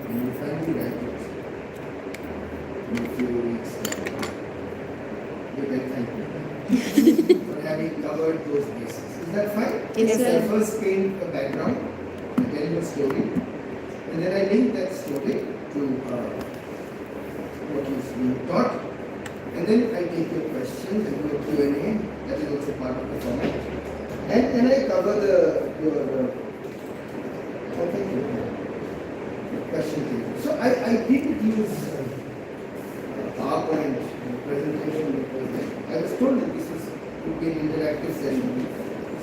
and we'll finally write it in a few weeks. Thank you for having covered those bases. Is that fine? Yes, sir. I first paint a background, I tell you a story, and then I link that story to what is being taught, and then I take your questions and do a Q&A. That is also part of the format. And then I cover your question to you. So I didn't use PowerPoint presentation because I was told that this would be an interactive session.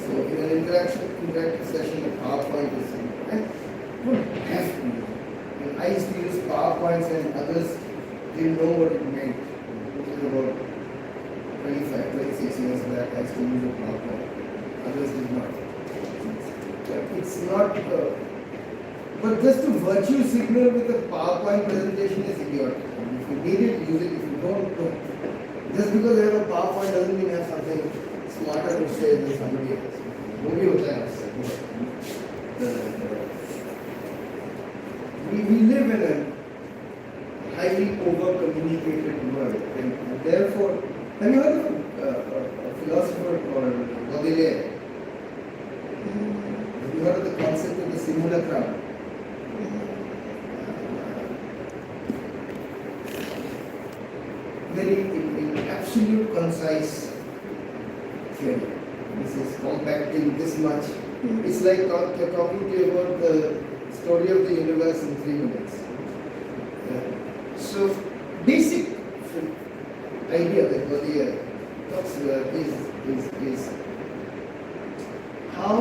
So in an interactive session, the PowerPoint is and don't have to. And I used to use PowerPoints and others didn't know what it meant. It was about 25, 26 years back I used to use a PowerPoint. Others did not. But it's not, but just to virtue signal with a PowerPoint presentation is idiotic. If you need it, use it. If you don't. Just because you have a PowerPoint doesn't mean you have something smarter to say than somebody else. Nobody will tell us. We live in a highly over-communicated world, and therefore, have you heard of a philosopher called Baudelaire? Have you heard of the concept of the simulacrum? Very in absolute concise theory. This is compacting this much. It's like talking to you about the story of the universe in 3 minutes. So, basic idea that Baudelaire talks about is how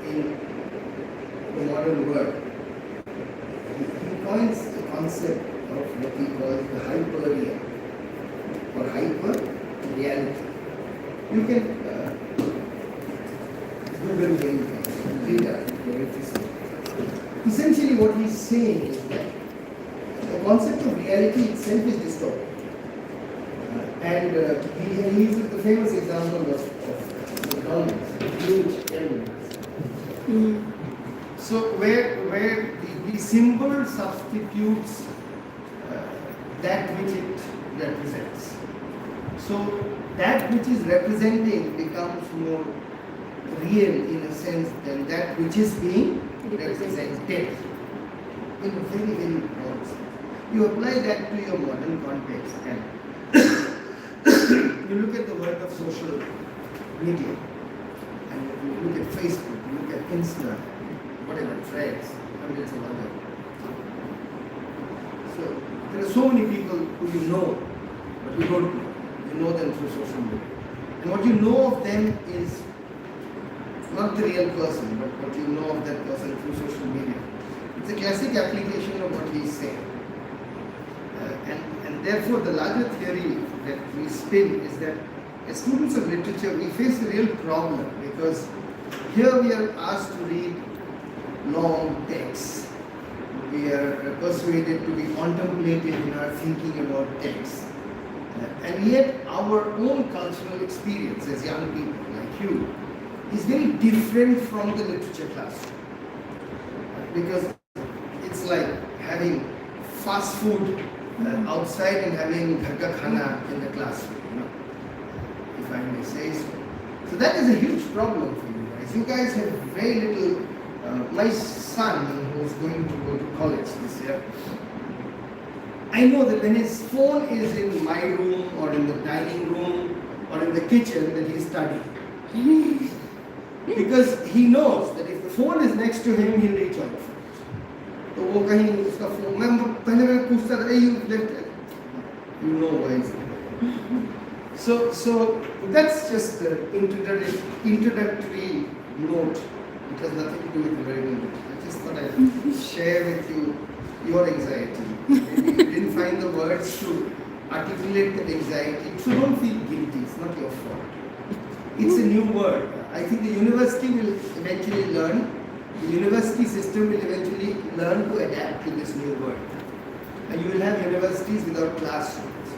in the modern world he coins the concept of what he calls the hyperia or hyper reality. You can Google him, read that, very interesting. Essentially what he's saying is that the concept of reality itself is distorted. And he uses the famous example of McDonald's, huge elements. So where the symbol substitutes that which it represents. So that which is representing becomes more real in a sense than that which is being represented. In a very, very broad sense. You apply that to your modern context and you look at the world of social media and you look at Facebook, you look at Insta, whatever, threads, hundreds of other. So there are so many people who you know, but you don't know. You know them through social media. And what you know of them is not the real person, but what you know of that person through social media. It's a classic application of what he's saying. And therefore the larger theory that we spin is that as students of literature we face a real problem because here we are asked to read long texts. We are persuaded to be contemplative in our thinking about texts. And yet our own cultural experience as young people like you is very different from the literature classroom. Because it's like having fast food outside and having ghar khana in the classroom, if I may say so. So that is a huge problem for you guys. You guys have very little. My son, who is going to go to college this year, I know that when his phone is in my room or in the dining room or in the kitchen, that he is studying. Because he knows that if the phone is next to him, he'll reach out. तो वो कहीं उसका phone मैं पूछता था you left it, you know why is it. So that's just the introductory note. It has nothing to do with the very moment. I just thought I'd share with you your anxiety. You didn't find the words to articulate that anxiety, so don't feel guilty. It's not your fault. It's a new word. I think the university will eventually learn. The university system will eventually learn to adapt to this new world. And you will have universities without classrooms.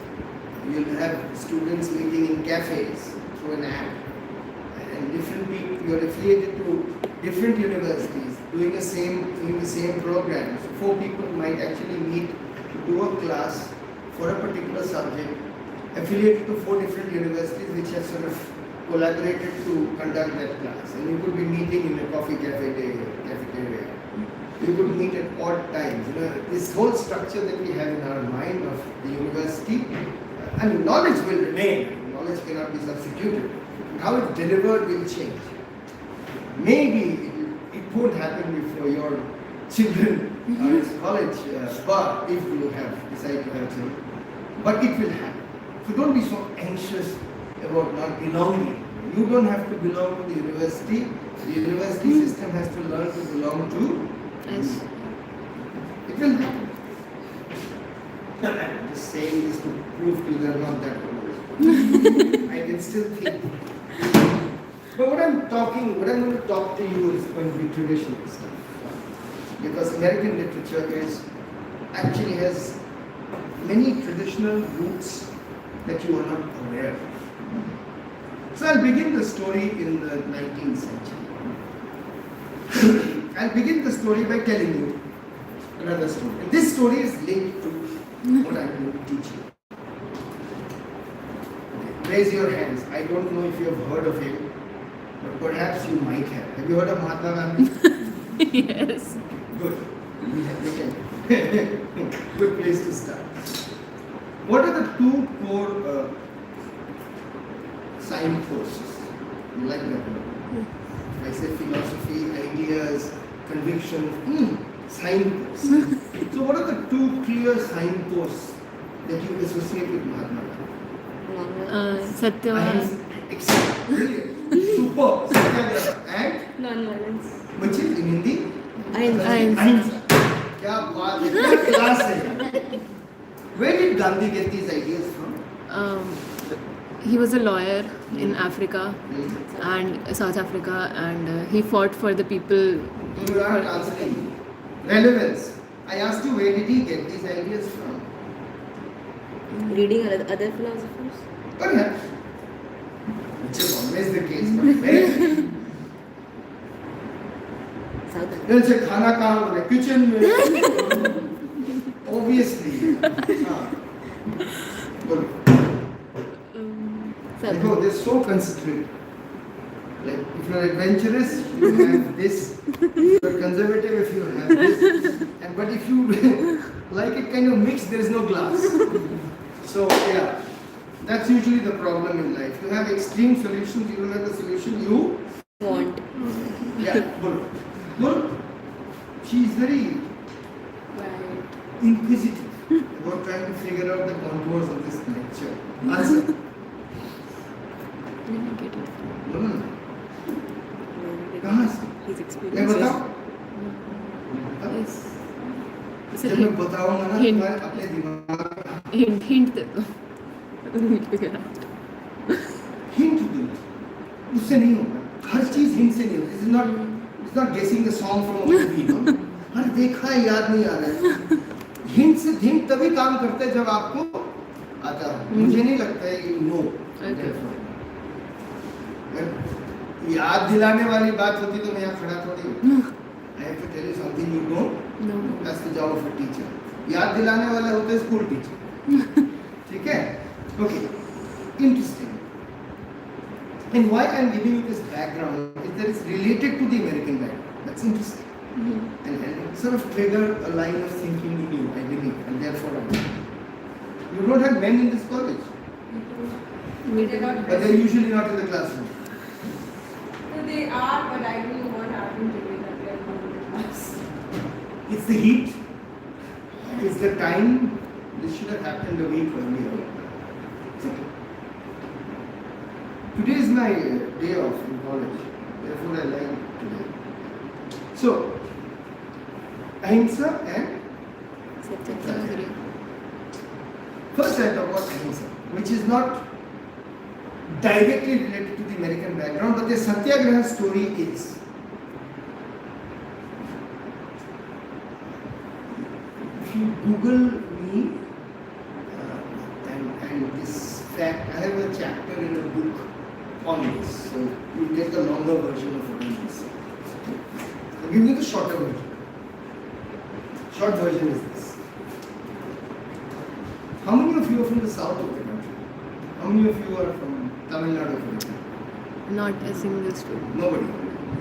You will have students meeting in cafes through an app. And different people, you are affiliated to different universities. doing the same program. So 4 people might actually meet to do a class for a particular subject, affiliated to 4 different universities which have sort of collaborated to conduct that class. And you could be meeting in a coffee cafeteria. You could meet at odd times. This whole structure that we have in our mind of the university, and knowledge will remain. Knowledge cannot be substituted. How it's delivered will change. Maybe it won't happen before your children are in college, but if you decide to have children, but it will happen. So don't be so anxious about not belonging. You don't have to belong to the university. The university system has to learn to belong to. Yes. It will happen. I'm just saying this to prove to you they're not that old. I can still think. But what I'm going to talk to you is going to be traditional stuff. Because American literature actually has many traditional roots that you are not aware of. So I'll begin the story in the 19th century. I'll begin the story by telling you another story. And this story is linked to what I'm going to teach you. Okay. Raise your hands. I don't know if you have heard of him, but perhaps you might have. Have you heard of Mahatma Gandhi? Yes. Good. Good place to start. What are the 2 core signposts? You like that word? I say philosophy, ideas, convictions, signposts. So what are the 2 clear signposts that you associate with Mahatma Gandhi? Satyavad. Excellent. Brilliant. Super. Satyagraha. And? Non-violence. Which is in Hindi? Ahimsa. क्या बात है, क्या class है. Where did Gandhi get these ideas from? He was a lawyer in Africa and South Africa, and he fought for the people. You are not answering. Relevance. I asked you, where did he get these ideas from? Reading other philosophers? Perhaps. Which is always the case, but where? South Africa. Then say, खाना कहाँ बने? Kitchen में. Obviously. Good. देखो, they're so considerate. Like, if you're adventurous, you have this. If you're conservative, if you have this. But if you like it kind of mixed, there is no glass. So, yeah. That's usually the problem in life. You have extreme solutions, you don't have the solution you Want. Yeah, good. Good. She's very inquisitive about trying to figure out the contours of this lecture. Answer. No. कहाँ से? His मैं experiences. बताऊँ? जब मैं बताऊँगा ना तुम्हारे अपने दिमाग में Hint दे दो. We'll figure out. हिंट दो. उससे नहीं होगा. हर चीज हिंट से नहीं होगी. It's not guessing the song from a movie. No? अरे देखा है याद नहीं आ रहा है. हिंट से हिंट तभी काम करता है जब आपको आता है. मुझे नहीं लगता है you know. याद दिलाने वाली बात होती तो मैं यहाँ खड़ा थोड़ी हूँ. I have to tell you something you don't. No. That's the job of a teacher. याद दिलाने वाला होता है स्कूल टीचर. ठीक है? Okay. Interesting. And why I am giving you this background is that it's related to the American background. That's interesting. And it sort of triggered a line of thinking in you, I believe, and therefore you don't have men in this college, but they're usually not in the classroom. So they are, but I don't know what happened today that they are not in the class. It's the heat. It's the time. This should have happened a week earlier. It's okay. Today is my day off in college. Therefore, I like it today. So, Ahimsa and Satyagraha. first I talk about Ahimsa, which is not directly related to the American background, but the Satyagraha story is. If you Google me and this fact, I have a chapter in a book on this, so you get the longer version of what I'm saying. give you the shorter version. Short version is this. How many of you are from the south of the country? How many of you are from Tamil Nadu, for example? Not a single student. Nobody.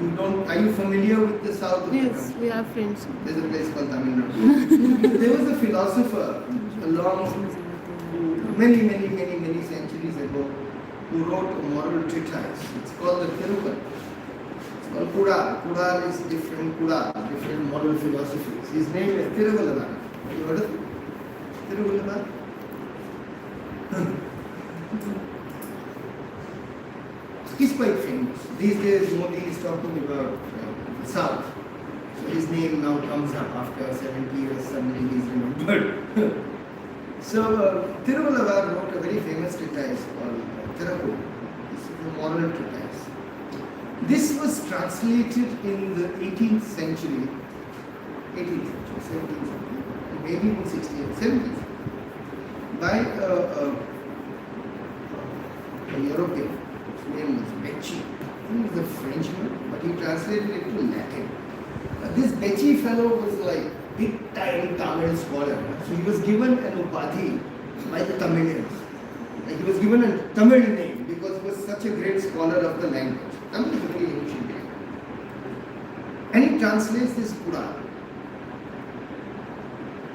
You don't. Are you familiar with the south of the Yes, country? we have friends. There's a place called Tamil Nadu. There was a philosopher many centuries ago who wrote a moral treatise. It's called the Tirupal. It's called Kuda. Kuda is different different moral philosophies. His name is Tiruvallur. Have you heard of him? Tiruvallur? He's quite famous. These days, Modi is talking about the South. So his name now comes up after 70 years, suddenly he's remembered. So, Tiruvallur wrote a very famous treatise called Tirupal. This is a moral treatise. This was translated in the 18th century, 17th century, maybe even 16th, 17th, by a European. His name was Becci. He was a Frenchman, but he translated it to Latin. This Becci fellow was like big time Tamil scholar. So he was given an upadhi by the Tamilians. Like he was given a Tamil name because he was such a great scholar of the language. Tamil is a very ancient name. And he translates this Quran,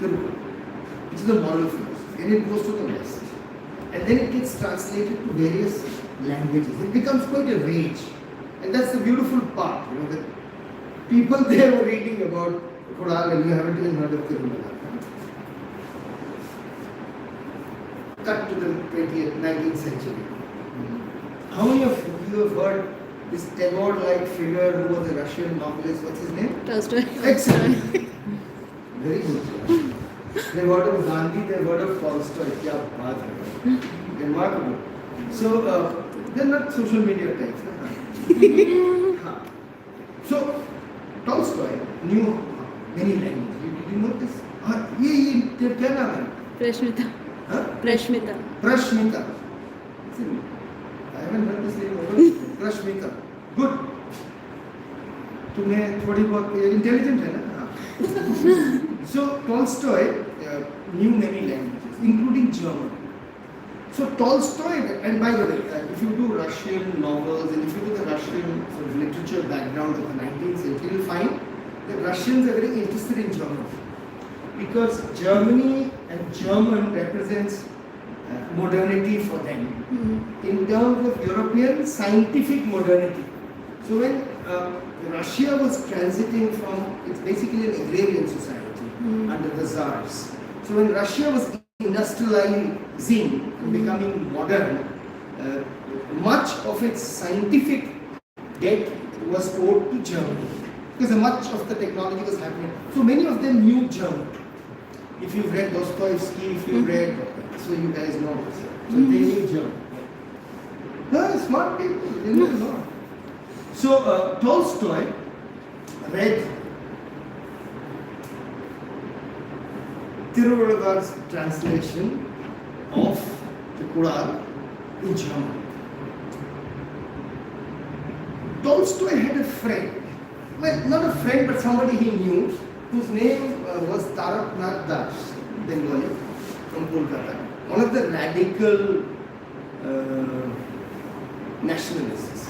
which is a moral philosophy, and it goes to the West. And then it gets translated to various languages. It becomes quite a rage. And that's the beautiful part, you know, that people there were reading about Quran and you haven't even heard of Tiruvallur. Cut to the 19th century. How many of you have heard this Tagore-like figure who was a Russian novelist? What's his name? Tolstoy. Excellent. Very good. They've heard of Gandhi, they've heard of Tolstoy. Kya baat hai. Remarkable. So, they're not social media types. Huh? So, Tolstoy knew many languages. Did you know this? ये क्या नाम है? Prashmita. Huh? Prashmita. Prashmita. I haven't heard this name over. Prashmita. Good. तुम्हें थोड़ी बहुत intelligent है ना? हाँ. So Tolstoy knew many languages, including German. So Tolstoy, and by the way, if you do Russian novels and if you do the Russian sort of literature background of the 19th century, you'll find that Russians are very interested in German. Because Germany and German represents modernity for them in terms of European scientific modernity. So when Russia was transiting from, it's basically an agrarian society under the Tsars. So when Russia was industrializing and becoming modern, much of its scientific debt was owed to Germany because much of the technology was happening. So many of them knew German. If you've read Dostoevsky, if you've read, so you guys know this. So they knew German. Smart people, they knew a lot. So Tolstoy read Tiruvallur's translation of the Quran in German. Tolstoy had a friend, well, not a friend, but somebody he knew, whose name was Tarak Das, Bengali, from Kolkata. One of the radical nationalists.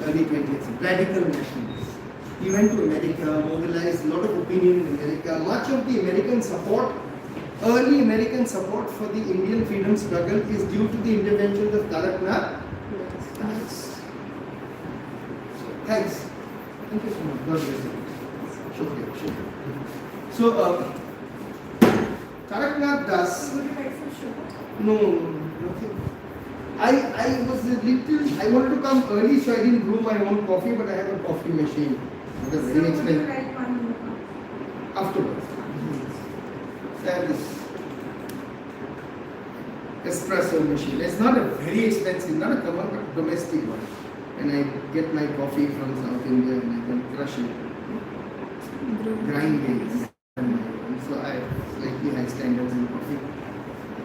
Early 20th century, radical nationalists. He went to America, mobilized a lot of opinion in America. Much of the American support, early American support for the Indian freedom struggle is due to the interventions of Tarak Das. Thanks. Thank you so much. God bless you. Shukriya. So, Tarak Das. Would you like some sugar? No, nothing. I was a little, I wanted to come early so I didn't brew my own coffee, but I have a coffee machine. It is So very would you expensive. like one more? Afterwards. I have this espresso machine. It's not a very expensive, not a common, but domestic one. And I get my coffee from South India and I can crush it, grind it. And so I have slightly high standards in coffee.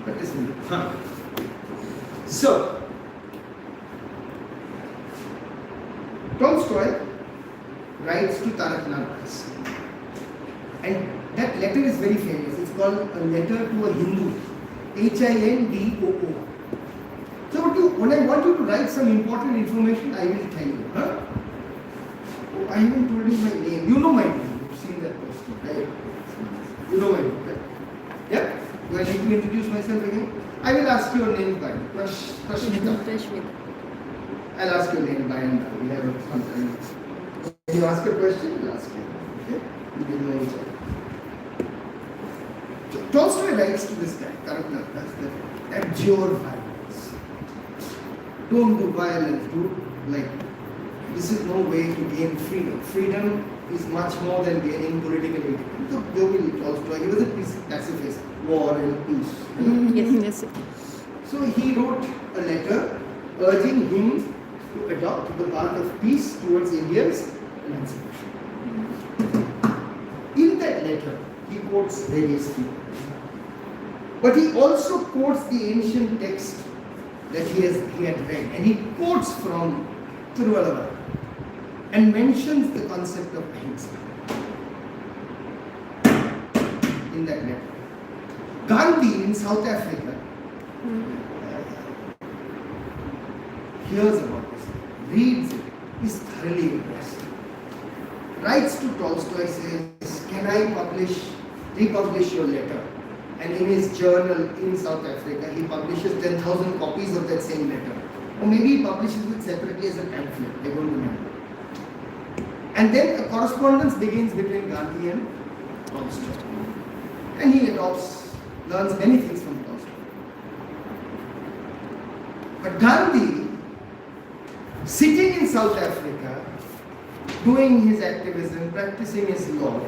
But listen, so Tolstoy writes to Tarak Narkas. And that letter is very famous. It's called a letter to a Hindu. Hindoo. So when I want you to write some important information, I will tell you. Huh? Oh, I haven't told you my name. You know my name. You've seen that question, right? You know my name, right? Yeah? Do I need to introduce myself again? I will ask your name by Prashmita. Rashmi. I'll ask your name by and by. We have some time. When you ask a question, you'll ask it. Okay? You will know each other. So Tolstoy writes to this guy, Tarak Narkas, that abjure violence. Don't do violence, this is no way to gain freedom. Freedom is much more than gaining political independence. So Tolstoy, he was a pacifist, war and peace. Yes, sir. So he wrote a letter urging him to adopt the path of peace towards India's emancipation. In that letter, he quotes various people. But he also quotes the ancient text that he had read. And he quotes from Tiruvalluvar and mentions the concept of ahimsa in that letter. Gandhi in South Africa hears about this, reads it, is thoroughly impressed. Writes to Tolstoy, says, can I republish your letter? And in his journal in South Africa, he publishes 10,000 copies of that same letter. Or maybe he publishes it separately as a pamphlet, I don't remember. And then a correspondence begins between Gandhi and Tolstoy. And he learns many things from Tolstoy. But Gandhi, sitting in South Africa, doing his activism, practicing his law,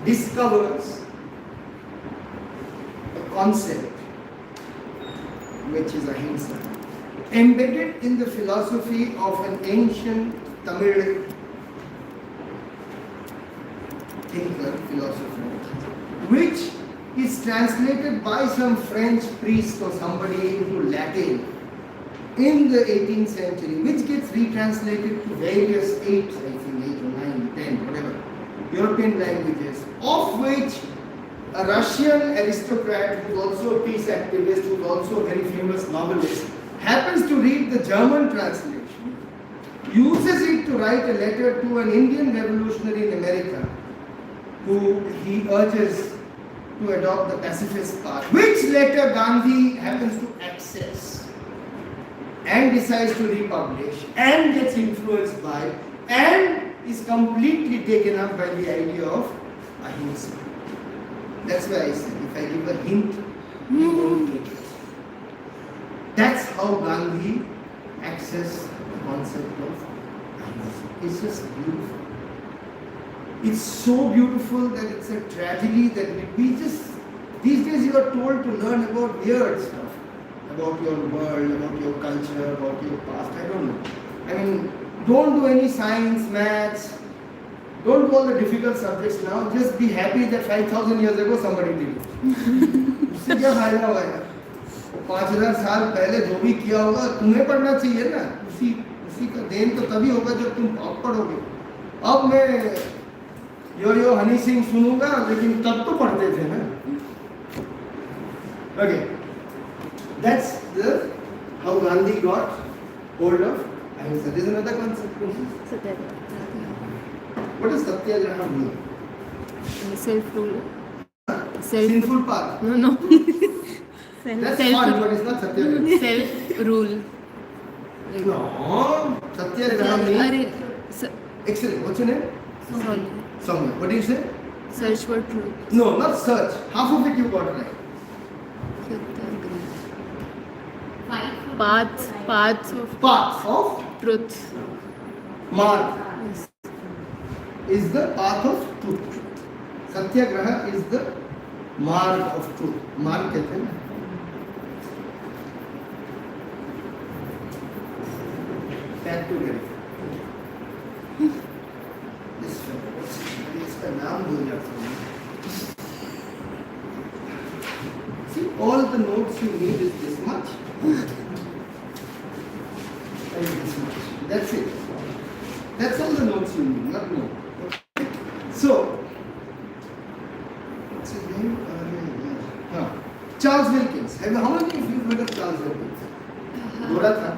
discovers a concept which is ahimsa, embedded in the philosophy of an ancient Tamil philosopher, which is translated by some French priest or somebody into Latin in the 18th century, which gets retranslated to various 8 or 9, 10, whatever, European languages, of which a Russian aristocrat who is also a peace activist, who is also a very famous novelist, happens to read the German translation, uses it to write a letter to an Indian revolutionary in America, who he urges to adopt the pacifist path, which letter Gandhi happens to access and decides to republish and gets influenced by and is completely taken up by the idea of ahimsa. That's why I said, if I give a hint, you won't take it. That's how Gandhi accessed the concept of ahimsa. It's just beautiful. It's so beautiful that it's a tragedy that these days you are told to learn about weird stuff, about your world, about your culture, about your past. I don't know. I mean, don't do any science, maths, don't do all the difficult subjects now. Just be happy that 5,000 years ago somebody did it. उससे क्या फायदा होगा यार? 5,000 साल पहले जो भी किया होगा तुम्हें पढ़ना चाहिए ना. उसी का देन तो तभी होगा जब तुम अब पढ़ोगे. अब मैं यो हनी सिंह सुनूंगा, लेकिन तब तो पढ़ते थे ना. Okay, that's how Gandhi got hold of ahimsa. There's another concept. What does satyagraha mean? Self-rule. Sinful path. No. That's fun, but it's not satyagraha. Self-rule. No, satyagraha means. Excellent. What's your name? Sorry. Soumya. What do you say? Search for truth. No, not search. Half of it you got right. Paths of truth. Marg is the path of truth. Satyagraha is the marg of truth. Marg कहते हैं ना. Back to Gary. इसका नाम भूल जाता हूँ. See, all the notes you need is this much. And That's it. That's all the notes you need, not more. Okay. So, what's his name? Charles Wilkins. How many of you have heard of Charles Wilkins? गोरा था,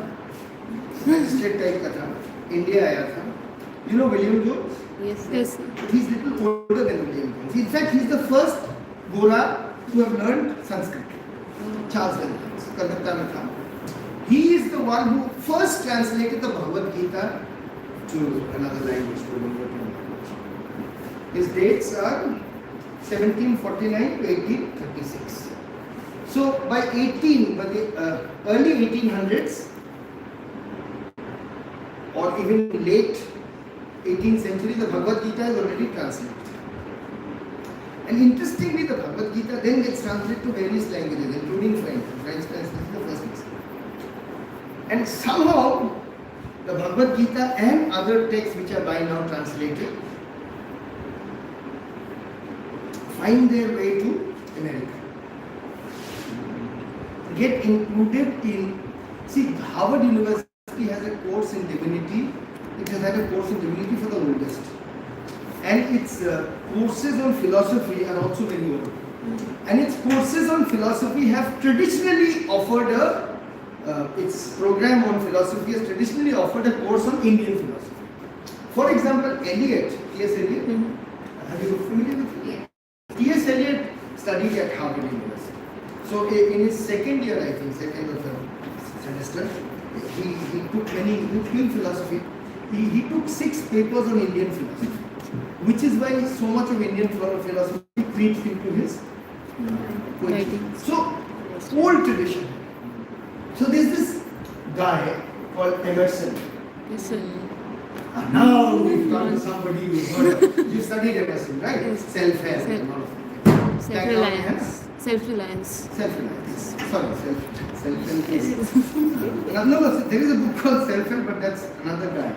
state type का था, India आया था. You know William Jones? Yes, sir. Yes. He's little older than William Jones. In fact, he's the first Gora to have learned Sanskrit. Charles Wilkins, Calcutta में था. He is the one who first translated the Bhagavad Gita to another language. His dates are 1749 to 1836. So by the early 1800s or even late 18th century, the Bhagavad Gita is already translated. And interestingly, the Bhagavad Gita then gets translated to various languages, including French. French translation is the first mistake. And somehow, the Bhagavad Gita and other texts which are by now translated find their way to America. Get included in, see, Harvard University has a course in divinity. It has had a course in divinity for the oldest. And its courses on philosophy are also very old. And its courses on philosophy have traditionally offered its program on philosophy has traditionally offered a course on Indian philosophy. For example, Eliot, T.S. Eliot, are you familiar with him? T.S. Eliot studied at Harvard University. So in his second year, I think, second or third semester, he took philosophy. He took 6 papers on Indian philosophy, which is why so much of Indian philosophy creeps into his poetry. So, old tradition. So there's this guy called Emerson. Yes, sir. And now we've got somebody you studied Emerson, right? Yes. Self-help and all of that. Self-reliance. Self-reliance. Self-reliance. Sorry, self-help. No, there is a book called Self-help, but that's another guy.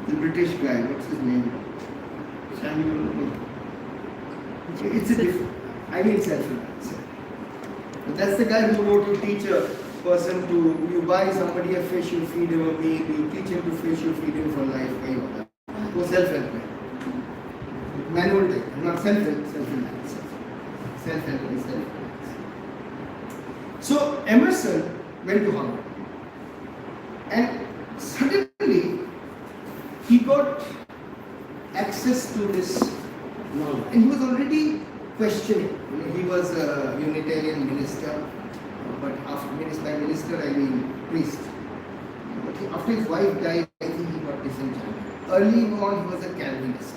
The British guy. What's his name? Samuel. It's a different. I mean self-reliance. But that's the guy who wrote, you teach a person to, you buy somebody a fish, you feed him a meal, you teach him to fish, you feed him for life. वो self-help है. Manual type, not self-help, self-reliance. Self-help is self-reliance. So Emerson went to Harvard, and suddenly he got access to this knowledge, and he was already questioning. He was a Unitarian minister, but by minister I mean priest. But after his wife died, I think he got disenchanted. Early on, he was a Calvinist.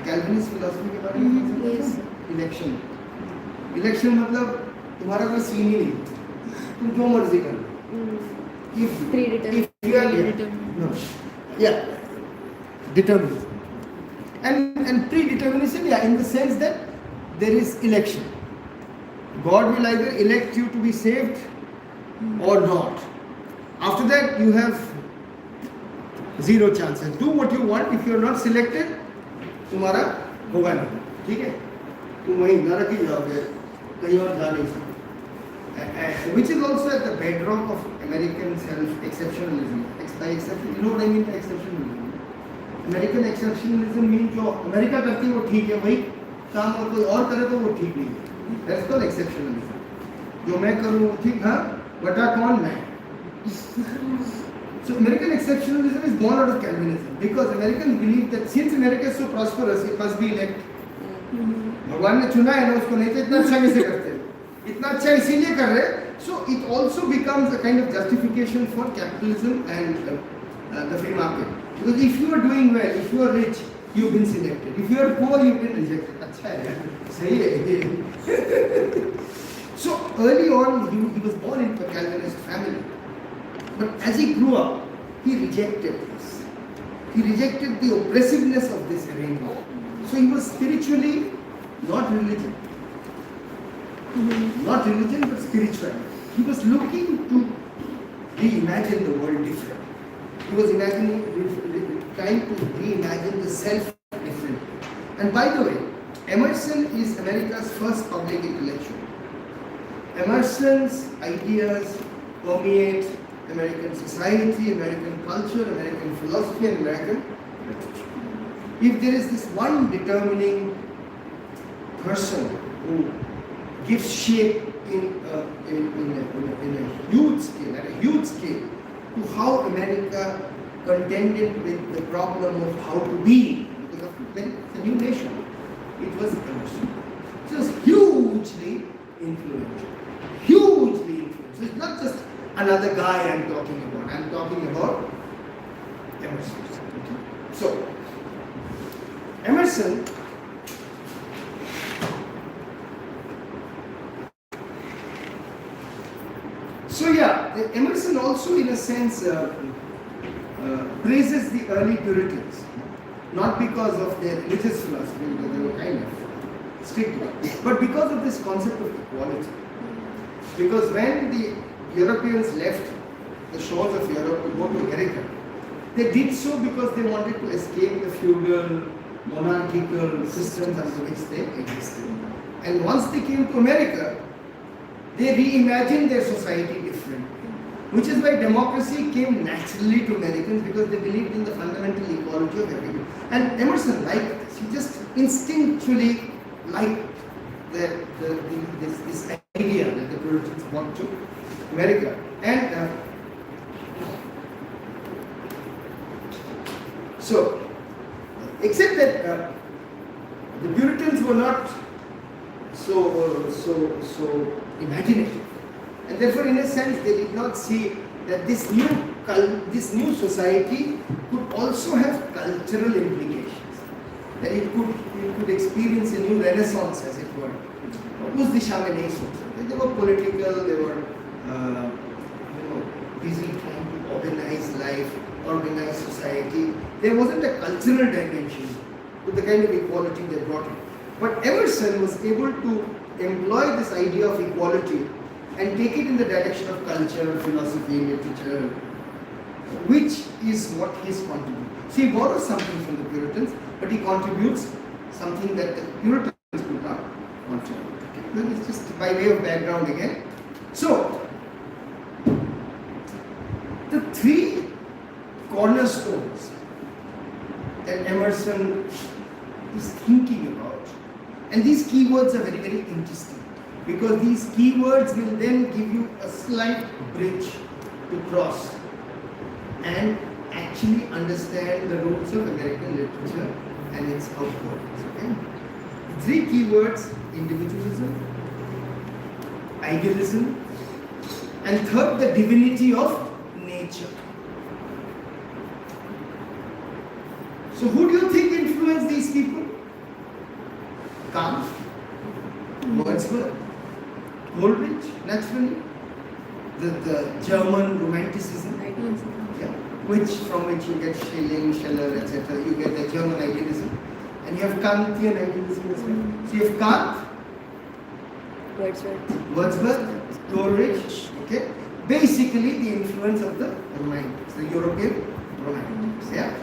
Calvinist philosophy के बारे में Yes. Election. Election मतलब तुम्हारा कोई scene ही नहीं, तुम जो मर्जी कर लो. If you are no, yeah, determined. And predetermination, yeah, in the sense that there is election. God will either elect you to be saved or not. After that, you have zero chances. Do what you want. If you are not selected, तुम्हारा होगा नहीं. ठीक है? तुम वहीं नरक ही जाओगे, कहीं और जा नहीं सकते. Which is also at the bedrock of American self-exceptionalism. By exception, you know what I mean by exceptionalism? American exceptionalism means जो अमेरिका करती है वो ठीक है, वही काम और कोई और करे तो वो ठीक नहीं है. That's called exceptionalism. जो मैं करूँ वो ठीक, हाँ, बटा कौन मैं. So American exceptionalism is born out of Calvinism because Americans believe that since America is so prosperous, it must be elect. भगवान ने चुना है ना उसको, नहीं तो इतना अच्छा कैसे करते हैं? इतना अच्छा इसीलिए कर रहे हैं. So it also becomes a kind of justification for capitalism and the free market. Because if you are doing well, if you are rich, you've been selected. If you are poor, you've been rejected. अच्छा है, सही है. So early on, he was born into a Calvinist family. But as he grew up, he rejected this. He rejected the oppressiveness of this arrangement. So he was spiritually not religion. Not religion, but spiritual. He was looking to reimagine the world different. He was trying to reimagine the self different. And by the way, Emerson is America's first public intellectual. Emerson's ideas permeate American society, American culture, American philosophy, and American literature. If there is this one determining person who gives shape in a huge scale, at a huge scale, to how America contended with the problem of how to be, because when it's a new nation, it was Emerson. So it was hugely influential. Hugely influential. It's not just another guy I'm talking about. I'm talking about Emerson. Okay. So, Emerson Emerson also in a sense praises the early Puritans, not because of their religious philosophy, because they were kind of strict, but because of this concept of equality. Because when the Europeans left the shores of Europe to go to America, they did so because they wanted to escape the feudal, monarchical systems under which they existed. And once they came to America, they reimagined their society differently. Which is why democracy came naturally to Americans, because they believed in the fundamental equality of everyone. And Emerson liked this. He just instinctually liked this idea that the Puritans brought to America. And so, except that the Puritans were not so imaginative, and therefore, in a sense, they did not see that this new society could also have cultural implications. That it could experience a new renaissance, as it were. What was the shamanism? They were political. They were busy trying to organize life, organize society. There wasn't a cultural dimension to the kind of equality they brought in. But Emerson was able to employ this idea of equality and take it in the direction of culture, philosophy, literature, which is what he's contributing. So he borrows something from the Puritans, but he contributes something that the Puritans could not contribute. Okay. Then it's just by way of background again. So, the three cornerstones that Emerson is thinking about, and these keywords are very, very interesting, because these keywords will then give you a slight bridge to cross and actually understand the roots of American literature and its outworkings. Okay? Three keywords: individualism, idealism, and third, the divinity of nature. So who do you think influenced these people? Kant, Wordsworth, Coleridge, naturally, the German Romanticism, yeah, from which you get Schelling, Scheller, etc. You get the German idealism, and you have Kantian idealism as well. So you have Kant, Wordsworth, Coleridge, okay. Basically, the influence of the Romantics, the European Romantics, yeah.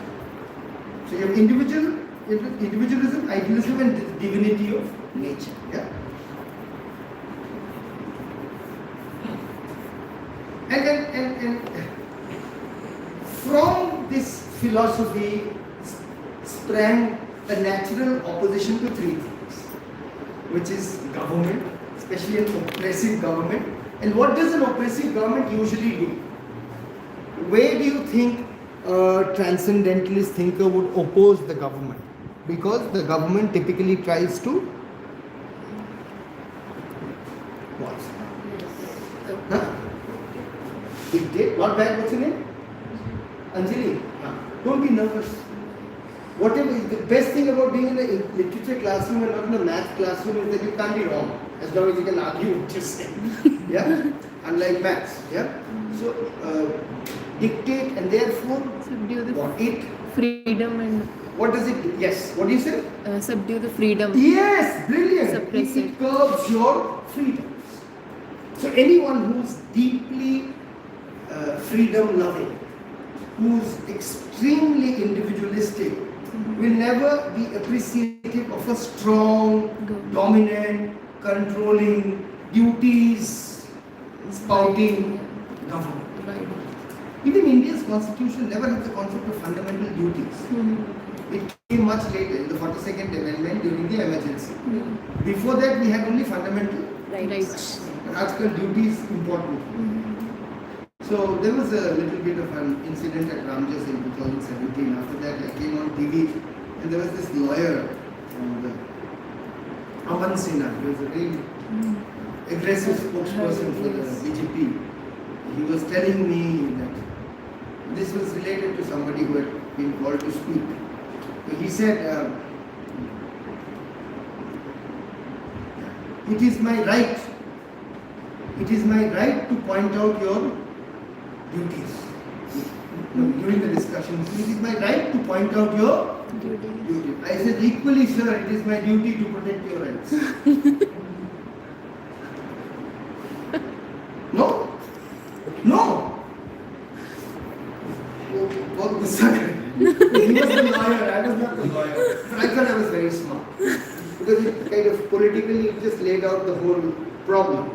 So you have individualism, idealism, and the divinity of nature, yeah. And from this philosophy sprang a natural opposition to three things, which is government, especially an oppressive government. And what does an oppressive government usually do? Where do you think a transcendentalist thinker would oppose the government? Because the government typically tries to what? Huh? Dictate. Not bad. What's your name? Anjali. Don't be nervous. Whatever. The best thing about being in a literature classroom and not in a math classroom is that you can't be wrong, as long as you can argue what you say. Yeah. Unlike maths. Yeah. So dictate, and therefore subdue the what it freedom and what does it do? Yes. What do you say? Subdue the freedom. Yes. Brilliant. Suppress It curbs your freedoms. So anyone who's deeply freedom loving, who's extremely individualistic, will never be appreciative of a strong, dominant, controlling, duties spouting government. Right. Even India's constitution never had the concept of fundamental duties. It came much later in the 42nd Amendment during the emergency. Before that, we had only fundamental Rights. but article duty is important. So there was a little bit of an incident at Ramjas in 2017. After that, I came on TV and there was this lawyer, Aman Sinha. He was a very aggressive spokesperson for the BJP. He was telling me that this was related to somebody who had been called to speak. He said, it is my right to point out your duties. During the discussion, it is my right to point out your duty. I said, equally, sir, it is my duty to protect your rights. No? No! Oh, he was the lawyer, I was not the lawyer. But I thought I was very smart. Because it kind of politically it just laid out the whole problem.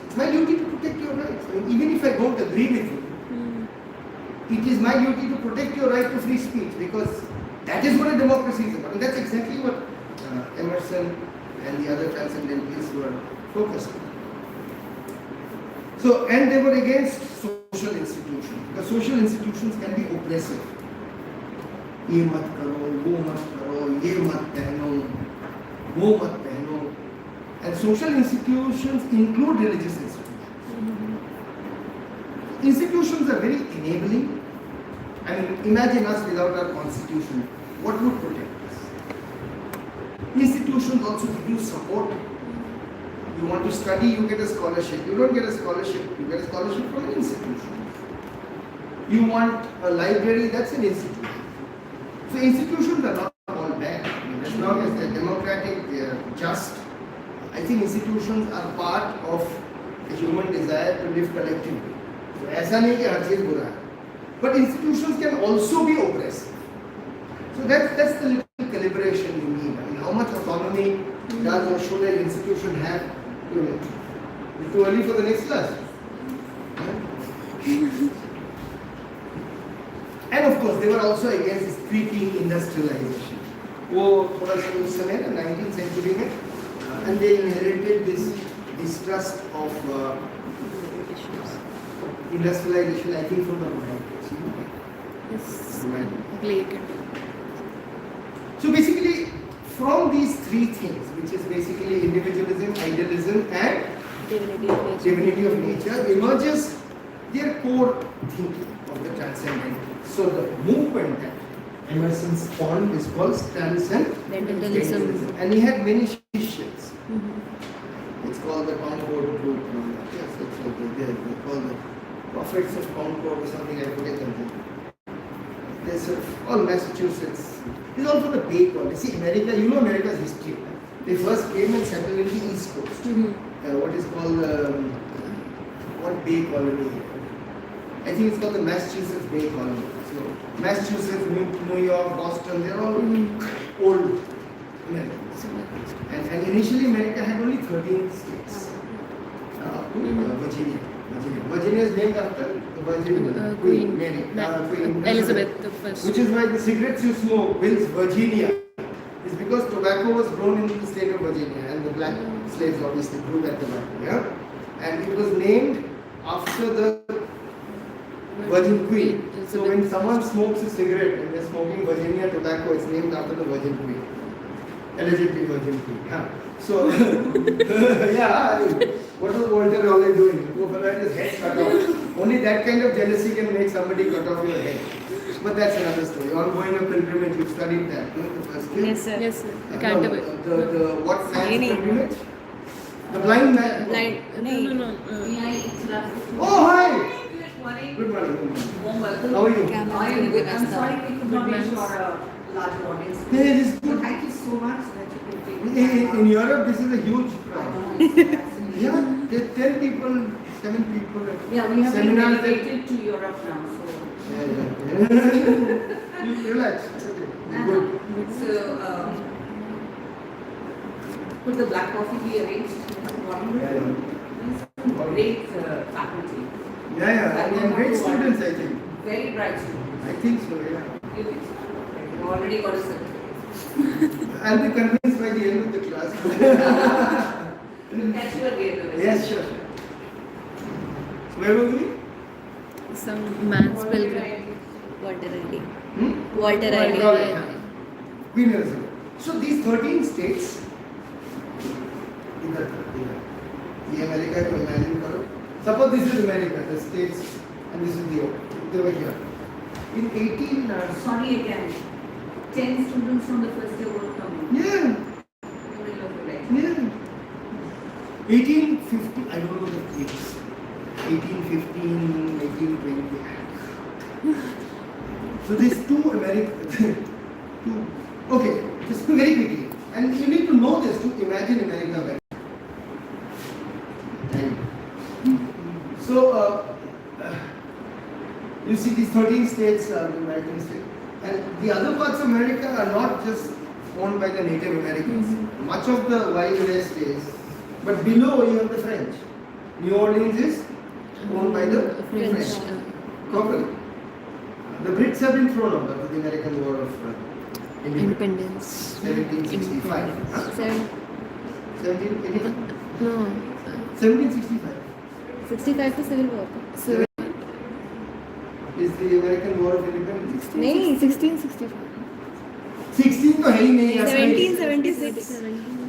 It's my duty to protect your rights. I mean, even if I don't agree with you, it is my duty to protect your right to free speech because that is what a democracy is about. And that's exactly what Emerson and the other transcendentalists were focused on. So, and they were against social institutions. Because social institutions can be oppressive. ये मत करो, वो मत करो, ये मत पहनो, वो मत पहनो. And social institutions include religious institutions. Institutions are very enabling. I mean, imagine us without our constitution. What would protect us? Institutions also give you support. You want to study, you get a scholarship. You don't get a scholarship, you get a scholarship from an institution. You want a library, that's an institution. So institutions are not all bad. I mean, as long as they're democratic, they're just. I think institutions are part of the human desire to live collectively. So ऐसा नहीं कि हर चीज बुरा है. But institutions can also be oppressive. So that's the little calibration you need. I mean, how much autonomy does or should an institution have? It's too early for the next class. And of course, they were also against creeping industrialization. वो थोड़ा सा उस समय 19th century में, and they inherited this distrust of industrialization, I think, from the Romantics. Yes. Blatant. So basically, from these three things, which is basically individualism, idealism, and divinity of nature, emerges their core thinking of the transcendent. So the movement that Emerson spawned is called transcendentalism, and he had many shishyas. It's called the Concord group. Yes, it's called the Prophets of Concord or something. I forget the name. There's sort of all Massachusetts. There's also the Bay Colony. See, America, you know America's history. They first came and settled in the East Coast. What is called what Bay Colony? I think it's called the Massachusetts Bay Colony. So Massachusetts, New York, Boston, they're all old Americans. And initially America had only 13 states. Virginia. Virginia is named after the Virgin Queen Mary, Queen Elizabeth the First. Which is why the cigarettes you smoke, Will's Virginia, is because tobacco was grown in the state of Virginia and the black slaves obviously grew that tobacco. Yeah? And it was named after the Virgin Queen. So when someone smokes a cigarette and they're smoking Virginia tobacco, it's named after the Virgin Queen. Allegedly Virgin Queen. Yeah. So, yeah, what was Walter Raleigh doing? Go for his head cut off. Only that kind of jealousy can make somebody cut off your head. But that's another story. On going a pilgrimage, you've studied that, no? The first year? Yes, sir. Yes, sir. No, Canterbury. the what man's Any. pilgrimage? The blind man. Blind. No. Oh, hi! Morning. Good morning. Good morning. Warm welcome. How are you? I'm sorry we could not make sure a large audience. Yeah, it is But good. thank you so much that you could take the In Europe, this is a huge I crowd. know, it's- Yeah, there's 10 people, 7 people. Yeah, we have been Seminars. delegated to Europe now, so. Yeah. You relax. It's okay. Good. So, could the black coffee be arranged? Yeah. Great faculty. Yeah, and great students, I think. Very bright student. I think so, yeah. You think so? You already got a certificate. I'll be convinced by the end of the class. Catch you again. Yes, sure. Where were we? Some man's pilgrim. Walter ID. Hmm? Walter Right, ID. got it. Queen Elizabeth. So these 13 states, the America को imagine करो. Suppose this is America, the states, and this is the they were here. In 18, Sorry again. 10 students from the first year were coming. yeah, Middle of the day. yeah. 1850, I don't know the dates. 1815, 1820. So these two American, okay, just very quickly. And you need to know this to imagine America better. So, you see these 13 states are the American states. And the other parts of America are not just owned by the Native Americans. Much of the Wild West is, but below you have the French. New Orleans is owned by the French. Properly. The Brits have been thrown out after the American War of Independence. 1765. Huh? 1785? No. 1765 65 to Civil War. So, is the American War of Independence. नहीं 1665. 16 तो है ही नहीं. 1776.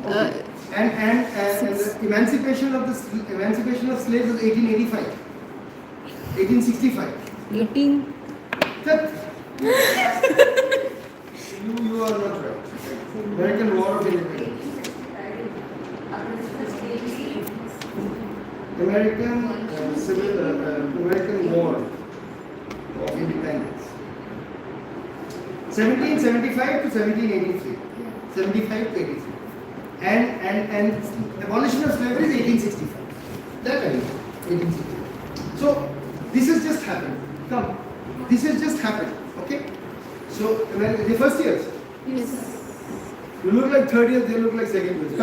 Okay. And the emancipation of slaves was 1885. 1865. 18. That you are not right. American War of Independence. American War of Independence. 1775 to 1783. 75 to 83. And abolition of slavery is 1865. That I mean, 1865. So this has just happened. Come, this has just happened. Okay. So the first years. Yes. You look like third years, they look like second years.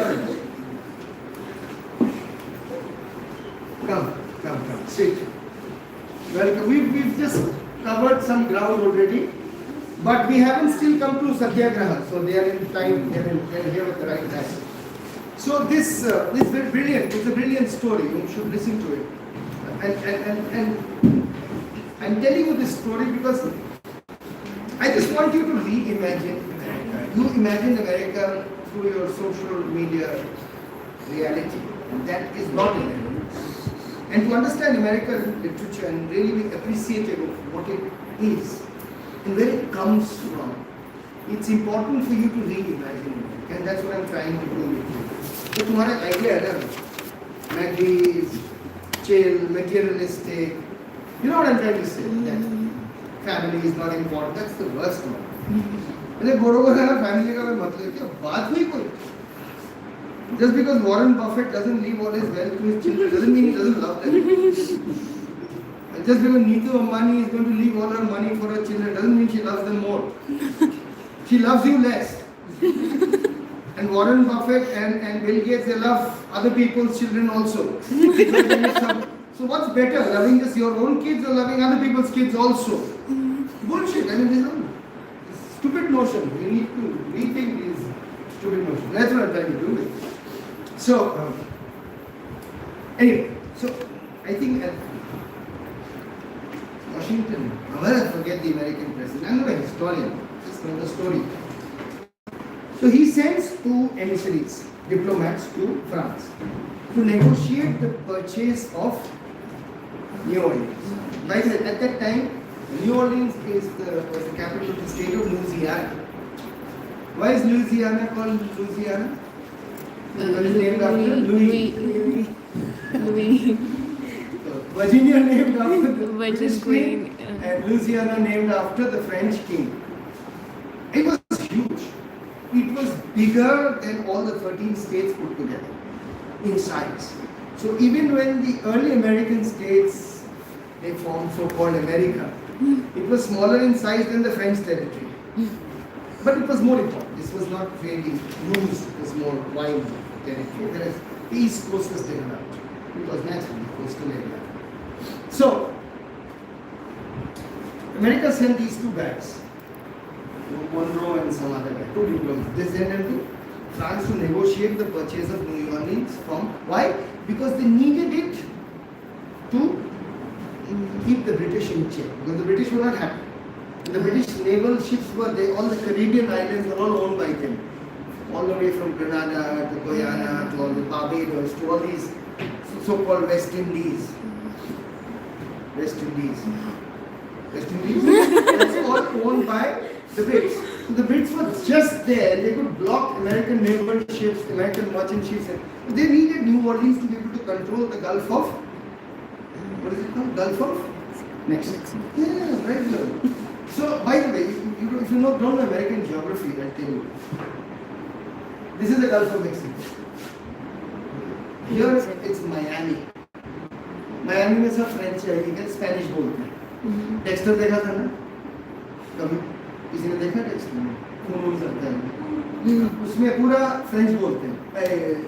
Come. Come. Sit. Welcome. We've just covered some ground already, but we haven't still come to Satyagraha. So they are in time. They're here at the right time. So this is very brilliant. It's a brilliant story. You should listen to it. And I'm telling you this story because I just want you to reimagine America. You imagine America through your social media reality, and that is not America. And to understand American literature and really be appreciative of what it is and where it comes from, it's important for you to reimagine it. And that's what I'm trying to do with you. So तुम्हारा idea है ना, Maggie is chill, materialistic. You know what I'm trying to say? That family is not important. That's the worst one. अरे बरोबर है ना, family का कोई मतलब क्या बात नहीं कोई. Just because Warren Buffett doesn't leave all his wealth to his children doesn't mean he doesn't love them. And just because Neetu Ambani is going to leave all her money for her children doesn't mean she loves them more. She loves you less. And Warren Buffett and Bill Gates, they love other people's children also. So what's better, loving just your own kids or loving other people's kids also? Bullshit. I mean, this is a stupid notion. We need to rethink these stupid notions. That's what I'm trying to do with it. So, anyway, so I think Washington, I forget the American president, I'm not a historian, just know the story. So he sends two emissaries, diplomats to France to negotiate the purchase of New Orleans. Like at that time, New Orleans was the capital of the state of Louisiana. Why is Louisiana called Louisiana? Because it's named after Louis. Virginia named after the British Queen, and Louisiana named after the French King. It was huge. It was bigger than all the 13 states put together in size. So even when the early American states, they formed so-called America, it was smaller in size than the French territory. But it was more important. This was not really used. It was more wide territory. Whereas the East Coast was developed. It was naturally coastal area. So, America sent these two guys, Monroe and some other guy, two diplomats. They sent them to France to negotiate the purchase of New Orleans from. Why? Because they needed it to keep the British in check. Because the British were not happy. The British naval ships were there, all the Caribbean islands were all owned by them. All the way from Grenada to Guyana to all the Barbados to all these so-called West Indies. West Indies. West Indies? That's all owned by the Brits. So the Brits were just there. They could block American naval ships, American merchant ships. But they needed New Orleans to be able to control the Gulf of, what is it called? Gulf of Mexico. Yeah, right there. So, by the way, if you don't know American geography, I'll tell you. This is the Gulf of Mexico. Here it's Miami. Miami में सब French है, इधर Spanish बोलते हैं. टेक्सटर देखा था ना? कभी किसी ने देखा टेक्सटर में? खून करता है. उसमें पूरा फ्रेंच बोलते हैं,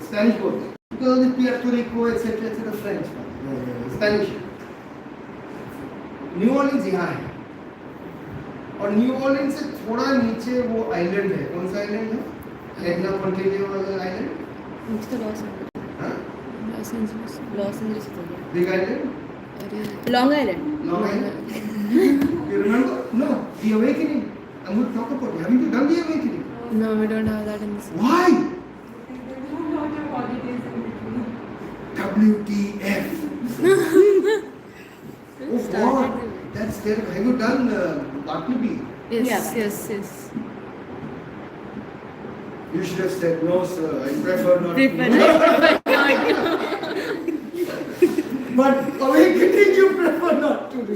स्पेनिश बोलते हैं. Because the Puerto Rico, etc., French, Spanish. New Orleans यहाँ है. और न्यू ऑर्लिन्स से थोड़ा नीचे वो आइलैंड है. कौन सा आइलैंड है? एडना पोंटेलियो वाला island. It's the Los Angeles. हाँ? Los Angeles. Los Angeles. Big Island? Long Island. Long Island? You remember? No. The Awakening. I'm going to talk about it. Haven't you done The Awakening? No, we don't have that in this. Why? They don't know your holidays in between. WTF? Oh God. That's terrible. Have you done Bartleby? Yes, Yeah. yes. You should have said no, sir. I prefer not Prefer to. But Awakening you prefer not to do.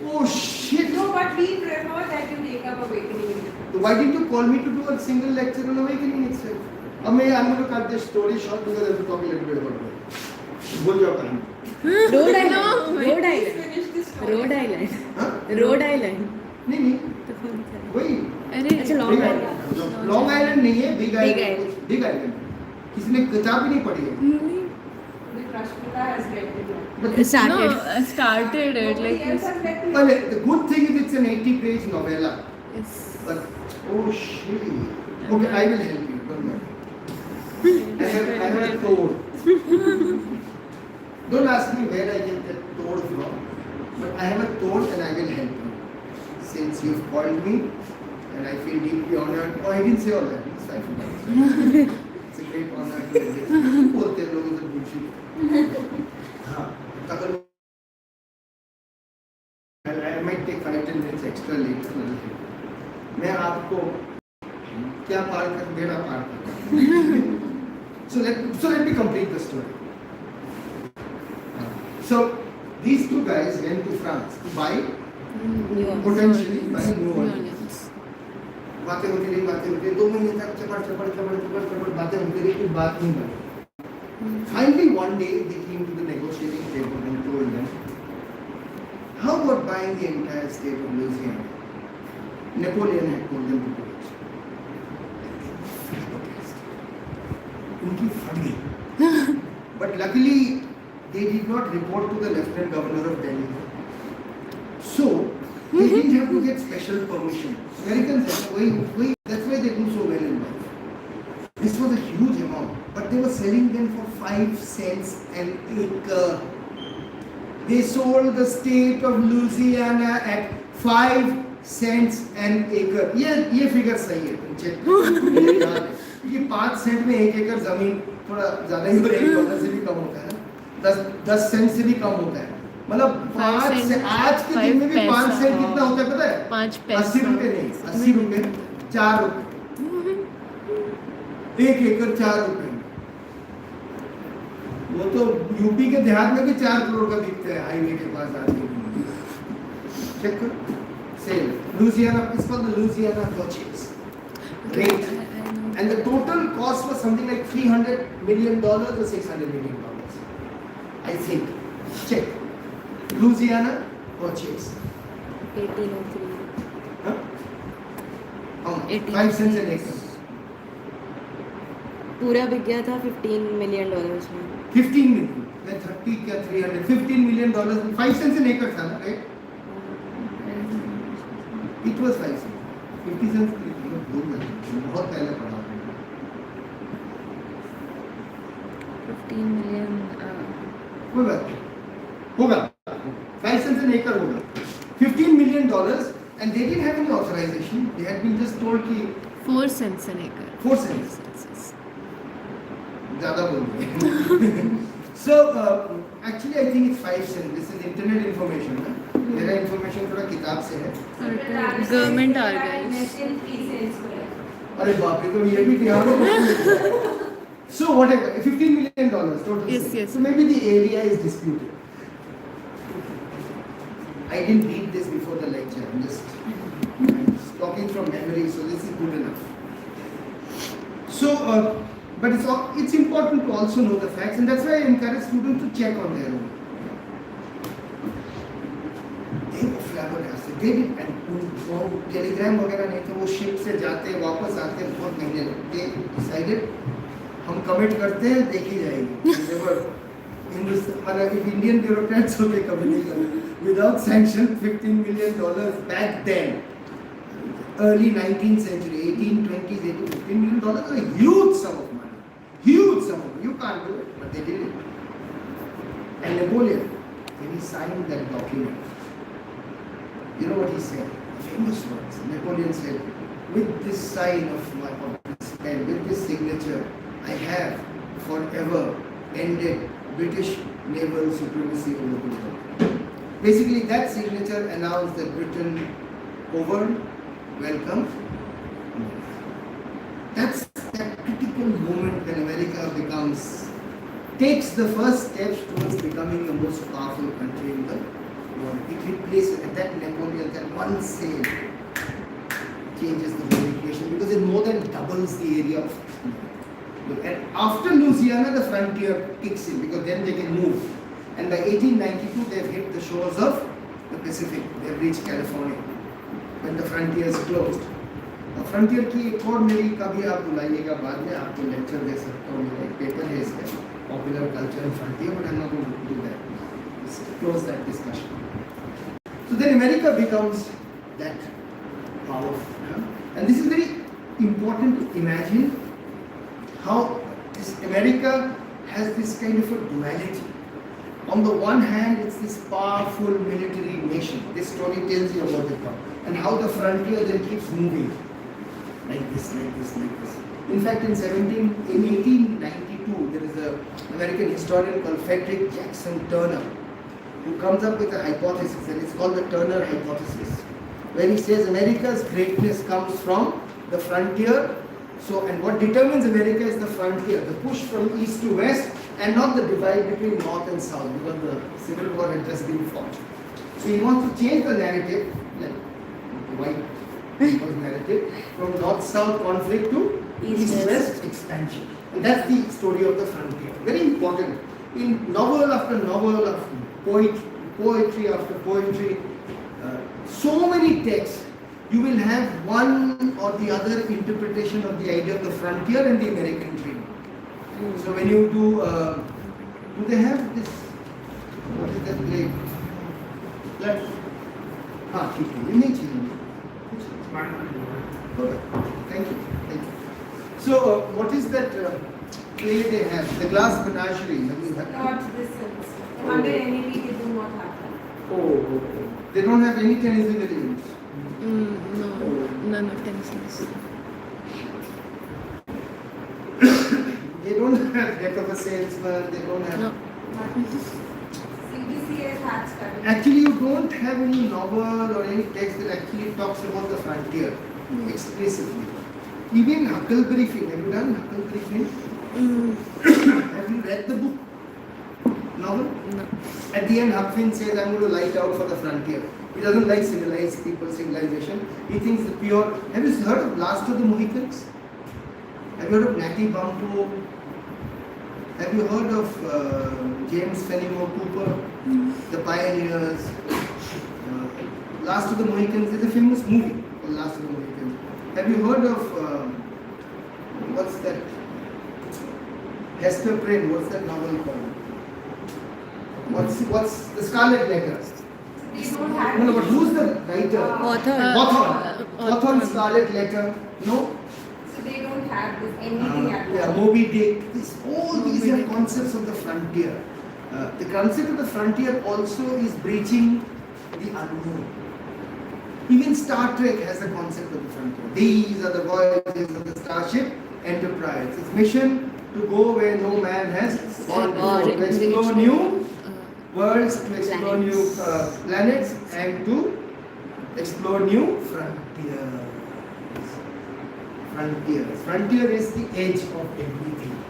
Oh shit. No, but we prefer that you take up Awakening in between. So why didn't you call me to do a single lecture on Awakening itself? I'm going to cut this story short because I have to talk a little bit about it. बोल जाओ कहानी. Rhode Island. No, Rhode Please Island. finish this story. Rhode Island. हाँ? Rhode Island. नहीं वही अरे अच्छा, Long Island. Long island नहीं है, big Big island. Island. Big island किसी ने किताब ही नहीं पढ़ी है. The Rashmita has read it. But It started. No, I started it Nobody like else this. has read it. well, the good thing is it's an 80-page novella. Yes. But oh shit. Okay, I will help you. Don't worry. I have a toad. Don't ask me where I get that toad from. But I have a toad and I will help you. Since you've called me and I feel deeply honored. Oh, I didn't say all that. It's fine. It's a great honor to do this. बोलते हैं लोग इधर bullshit. हाँ, अगर I might take 5-10 minutes extra later. मैं आपको क्या पार कर देना पार कर. So let me complete the story. So these two guys went to France to buy New York. potentially buy New New Orleans. Orleans. बातें होती रही 2 महीने तक चपड़ बातें होती रही कि बात नहीं बनी. Finally one day they came to the negotiating table and told them, how about buying the entire state of Louisiana? Napoleon had told them to do it. उनकी फट गई. But luckily they did not report to the Lieutenant Governor of Delhi. So they didn't have to get special permission. Americans that's why they do so well in life. This was a huge amount, but they were selling them for 5 cents an acre. They sold the state of Louisiana at 5 cents an acre. ये figure सही है, तुम check करो. क्योंकि 5 Saint में 1 एकड़ जमीन थोड़ा ज्यादा ही $1 से भी कम होता है ना. 10 सेंट से भी कम होता है. मतलब 5 से आज के दिन में भी 5 सेंट कितना होता है पता है? 5 80 रुपए नहीं, 80 रुपए 4 रुपए. 1 एकड़ 4 रुपए. वो तो यूपी के देहात में भी 4 करोड़ का बिकते हैं हाईवे के पास आके. चेक करो. Sale. Louisiana, it's called the Louisiana Purchase. Rate. And the total cost was something like $300 million or $600 million. I think. Check. Louisiana Purchase. 1803. Huh? How much? 18. 5 cents an acre. पूरा बिक गया था $15 million में. 15 million. मैं 30 क्या 300 $15 million 5 cents an acre था ना, right? It was 5 cents. 50 cents भूल गया, बहुत पहले पढ़ा. 15 million. कोई बात नहीं, होगा 5 cents an acre होगा. $15 million and they didn't have any authorization. They had been just told कि 4 cents an acre. 4 cents. ज़्यादा बोल रहे. So actually I think it's 5 cents. This is internet information. मेरा information थोड़ा किताब से है. Government archives. National 3 cents per acre. अरे बाप रे, तो ये भी ध्यान रखो. So whatever, $15 million total. Yes, sale. yes. So maybe the area is disputed. I didn't read this before the lecture. I'm just talking from memory, so this is good enough. So, but it's important to also know the facts, and that's why I encourage students to check on their own. They were flabbergasted. They did, and वो Telegram वगैरह नहीं थे, वो ship से जाते वापस आते बहुत महीने लगते. Decided हम कमिट करते हैं, देखी जाएगी. They were मतलब Indian bureaucrats होते कभी नहीं करते. Without sanction, $15 million back then, early 19th century, 1820s, 18, $15 million is a huge sum of money. Huge sum of money. You can't do it, but they did it. And Napoleon, when he signed that document, you know what he said? Famous words. Napoleon said, with this sign of this pen, with this signature, I have forever ended British naval supremacy over the world. Basically, that signature announced that Britain over, welcome. That's that critical moment when America takes the first steps towards becoming the most powerful country in the world. It replaces that Napoleon, that one sail changes the whole equation because it more than doubles the area of. And after Louisiana, the frontier kicks in because then they can move. And by 1892, they've hit the shores of the Pacific. They've reached California when the frontier is closed. The frontier की एक और मेरी कभी आप बुलाइएगा बाद में आपको lecture दे सकता हूँ. मेरा एक पेपर है इसका popular culture and frontier, but I'm not going to do that. Let's close that discussion. So then America becomes that powerful, and this is very important to imagine how this America has this kind of a duality. On the one hand, it's this powerful military nation. This story tells you about it now. And how the frontier then keeps moving. Like this, like this, like this. In fact, in 1892, there is an American historian called Frederick Jackson Turner, who comes up with a hypothesis, and it's called the Turner hypothesis, where he says America's greatness comes from the frontier. So, and what determines America is the frontier, the push from east to west, and not the divide between north and south, because the Civil War had just been fought. So he wants to change the narrative, like white people's narrative, from north-south conflict to east-west expansion. And that's the story of the frontier. Very important. In novel after novel, of poetry after poetry, so many texts, you will have one or the other interpretation of the idea of the frontier and the American dream. So when you do they have this, what is that play? हाँ ठीक है, ये नहीं चाहिए. Okay, thank you. So what is that play they have? The Glass Menagerie. Not this sense. Under NAP they do not have that. Oh, they don't have any Tennessee elements. No, none of Tennessee's. They don't have Death of a Salesman. They don't have. No. CBCS has studied. Actually, you don't have any novel or any text that actually talks about the frontier explicitly. Even Huckleberry Finn. Have you done Huckleberry Finn? Have you read the book? Novel? No. At the end, Huck Finn says, "I'm going to light out for the frontier." He doesn't like civilized people, civilization. He thinks the pure. Have you heard of Last of the Mohicans? Have you heard of Natty Bumppo? Have you heard of James Fenimore Cooper? The Pioneers. Last of the Mohicans is a famous movie called Last of the Mohicans. Have you heard of what's that? Hester Prynne. What's that novel called? What's the Scarlet Letter? They don't have. No, but who's the writer? Author. Hawthorne's Scarlet Letter. No? So they don't have this anything at all. Yeah, Moby Dick. All these are concepts of the frontier. The concept of the frontier also is breaching the unknown. Even Star Trek has a concept of the frontier. These are the voyages of the Starship Enterprise. Its mission to go where no man has gone before, to explore new worlds, to explore new planets, and to explore new frontiers. Frontier is the edge of everything.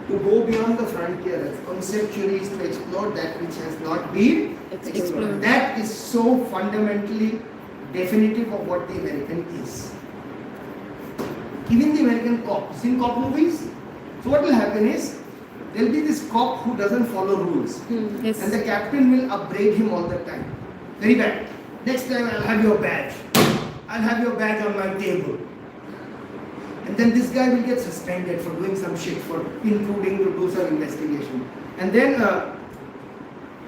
To go beyond the frontier, conceptually, is to explore that which has not been explored. That is so fundamentally definitive of what the American is. Even the American cop, seen cop movies? So what will happen is, there will be this cop who doesn't follow rules. Yes. And the captain will upbraid him all the time. Very bad. Next time I'll have your badge. I'll have your badge on my table. And then this guy will get suspended for doing some shit, for intruding to do some investigation. And then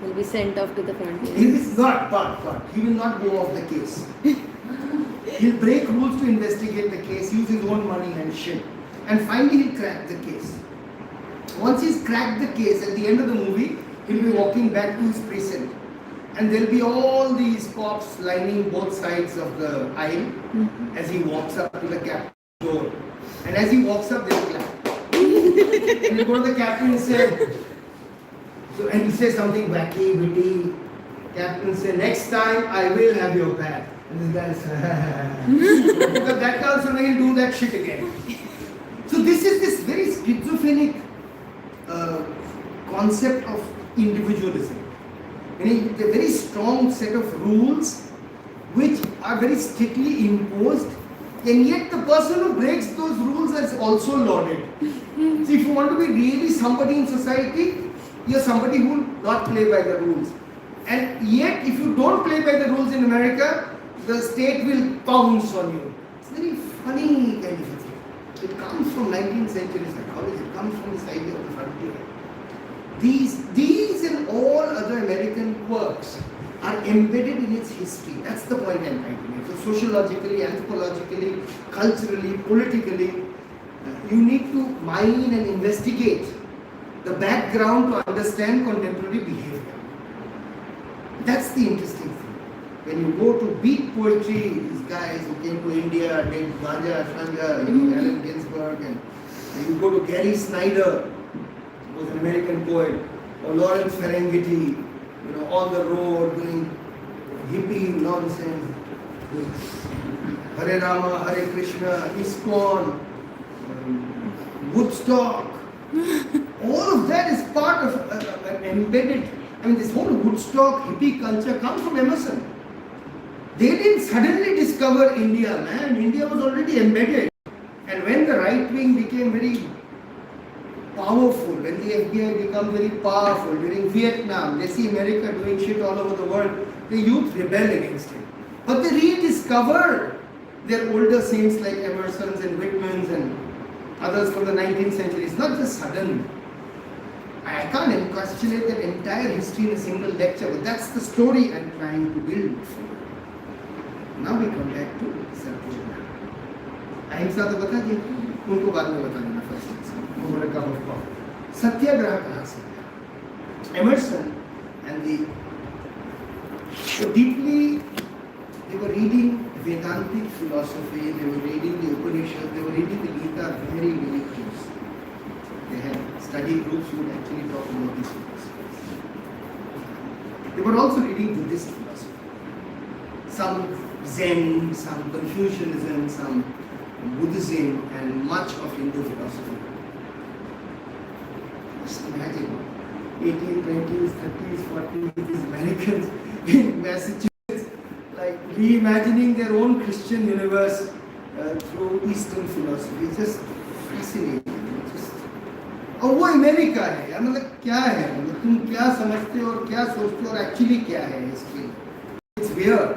Will be sent off to the frontier. he is not, but he will not go off the case. He'll break rules to investigate the case, use his own money and shit. And finally he'll crack the case. Once he's cracked the case, at the end of the movie, he'll be walking back to his precinct. And there'll be all these cops lining both sides of the aisle as he walks up to the captain's door. And as he walks up, they'll clap. And he'll go to the captain and say, and he says something wacky, witty. Captain say, next time I will have your back. And this guy says, because that also he'll do that shit again. So this is this very schizophrenic concept of individualism. Meaning a very strong set of rules which are very strictly imposed, and yet the person who breaks those rules is also lauded. So if you want to be really somebody in society, you're somebody who will not play by the rules. And yet if you don't play by the rules in America, the state will pounce on you. It's very funny kind of a thing. It comes from 19th century psychology. It comes from this idea of the frontier. These and all other American quirks are embedded in its history. That's the point I'm trying to make. So sociologically, anthropologically, culturally, politically, you need to mine and investigate the background to understand contemporary behavior. That's the interesting thing. When you go to beat poetry, these guys who came to India, did Debraj, Allen Ginsberg, and you go to Gary Snyder, who was an American poet, or Lawrence Ferlinghetti, on the road doing hippie nonsense, Hare Rama, Hare Krishna, ISKCON, Woodstock. All of that is part of an embedded. This whole Woodstock hippie culture comes from Emerson. They didn't suddenly discover India, man. India was already embedded. And when the right wing became very powerful, when the FBI became very powerful during Vietnam, they see America doing shit all over the world, the youth rebel against it. But they rediscovered their older saints like Emerson's and Whitman's and others from the 19th century. It's not just sudden. I can't encapsulate that entire history in a single lecture, but that's the story I'm trying to build. Now we come back to Sarkozy. अहिंसा तो बता दी, उनको बाद में बता देना first over a cup of coffee. सत्याग्रह कहाँ से आया? Emerson and so deeply they were reading Vedantic philosophy, they were reading the Upanishads, they were reading the Gita very, very close. They had study groups who would actually talk about these philosophies. They were also reading Buddhist philosophy. Some Zen, some Confucianism, some Buddhism, and much of Hindu philosophy. Just imagine 1820s, 30s, 40s, these Americans in Massachusetts, like reimagining their own Christian universe through Eastern philosophy. It's just fascinating. और वो America है यार, मतलब क्या है, मतलब तुम क्या समझते हो और क्या सोचते हो और एक्चुअली क्या है इसके. It's weird.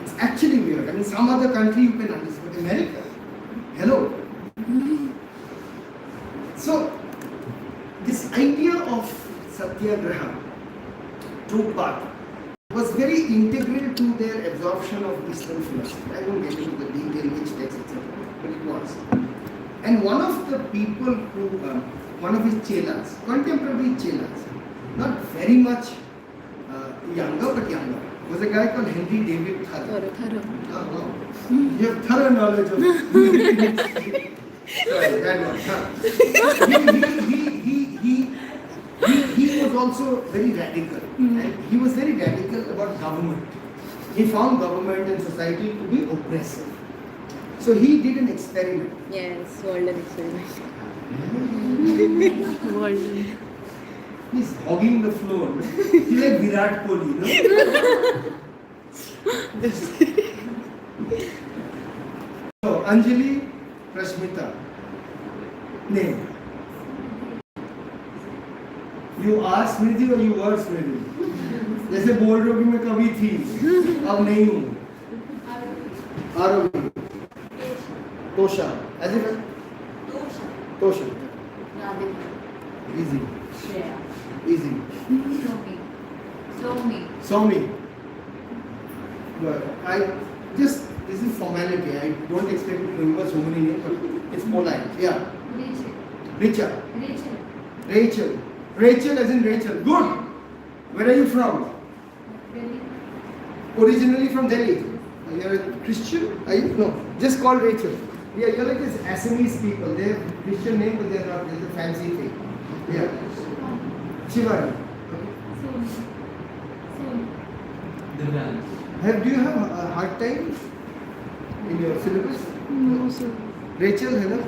It's actually weird. I mean, some other country you can understand, but America, hello. So this idea of Satyagraha, true path, was very integral to their absorption of Eastern philosophy. I won't get into the detail which text, etc., but it was. And one of the people who, one of his chelas, contemporary chelas, not very much younger but younger, was a guy called Henry David Thoreau. Thorough. Oh, wow. You have thorough knowledge of sorry, that one. He was also very radical, and he was very radical about government. He found government and society to be oppressive. So he did an experiment. Yes, Walden experiment. Walden. He's hogging the floor. He's like Virat Kohli, no? So Anjali Prashmita, name. You are Smriti or you were Smriti? जैसे बोल रहे हो कि मैं कभी थी, अब नहीं हूँ. Arovi. Tosha. As if Tosha. Radhika. Easy. Shreya. Easy. Soumi. But this is formality. I don't expect you to remember so many names, but it's polite. Yeah. Rachel as in Rachel. Good. Where are you from? Originally from Delhi. You're a Christian? Are you? No. Just call Rachel. Yeah, you're like this Assamese people. They have Christian name, but they're not. There's a fancy thing. Yeah. Shivani. Do you have a hard time in your syllabus? No, sir. Rachel, है ना?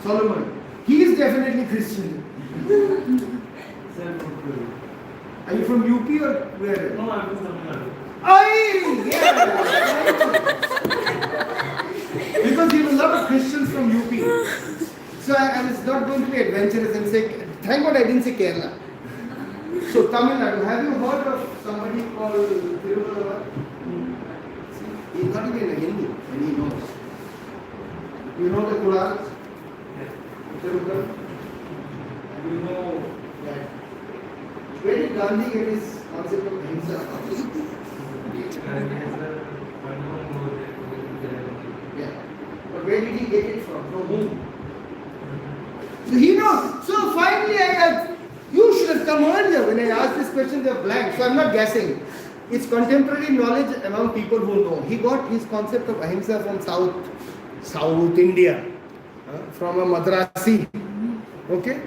Solomon. He is definitely Christian. Are you from UP or where? No, I'm from Tamil Nadu. Yeah. Because you have a lot of Christians from UP. So I was not going to be adventurous and say, thank God I didn't say Kerala. So Tamil Nadu, have you heard of somebody called Tiruvallur? He's not even a Hindu, and he knows. You know the Quran? Tiruvallur? You know that. Where did Gandhi get his concept of ahimsa from? Yeah. But where did he get it from? From whom? So he knows. So finally you should have come earlier. When I asked this question, they're blank. So I'm not guessing. It's contemporary knowledge among people who know. He got his concept of ahimsa from South India. From a Madrasi. Okay?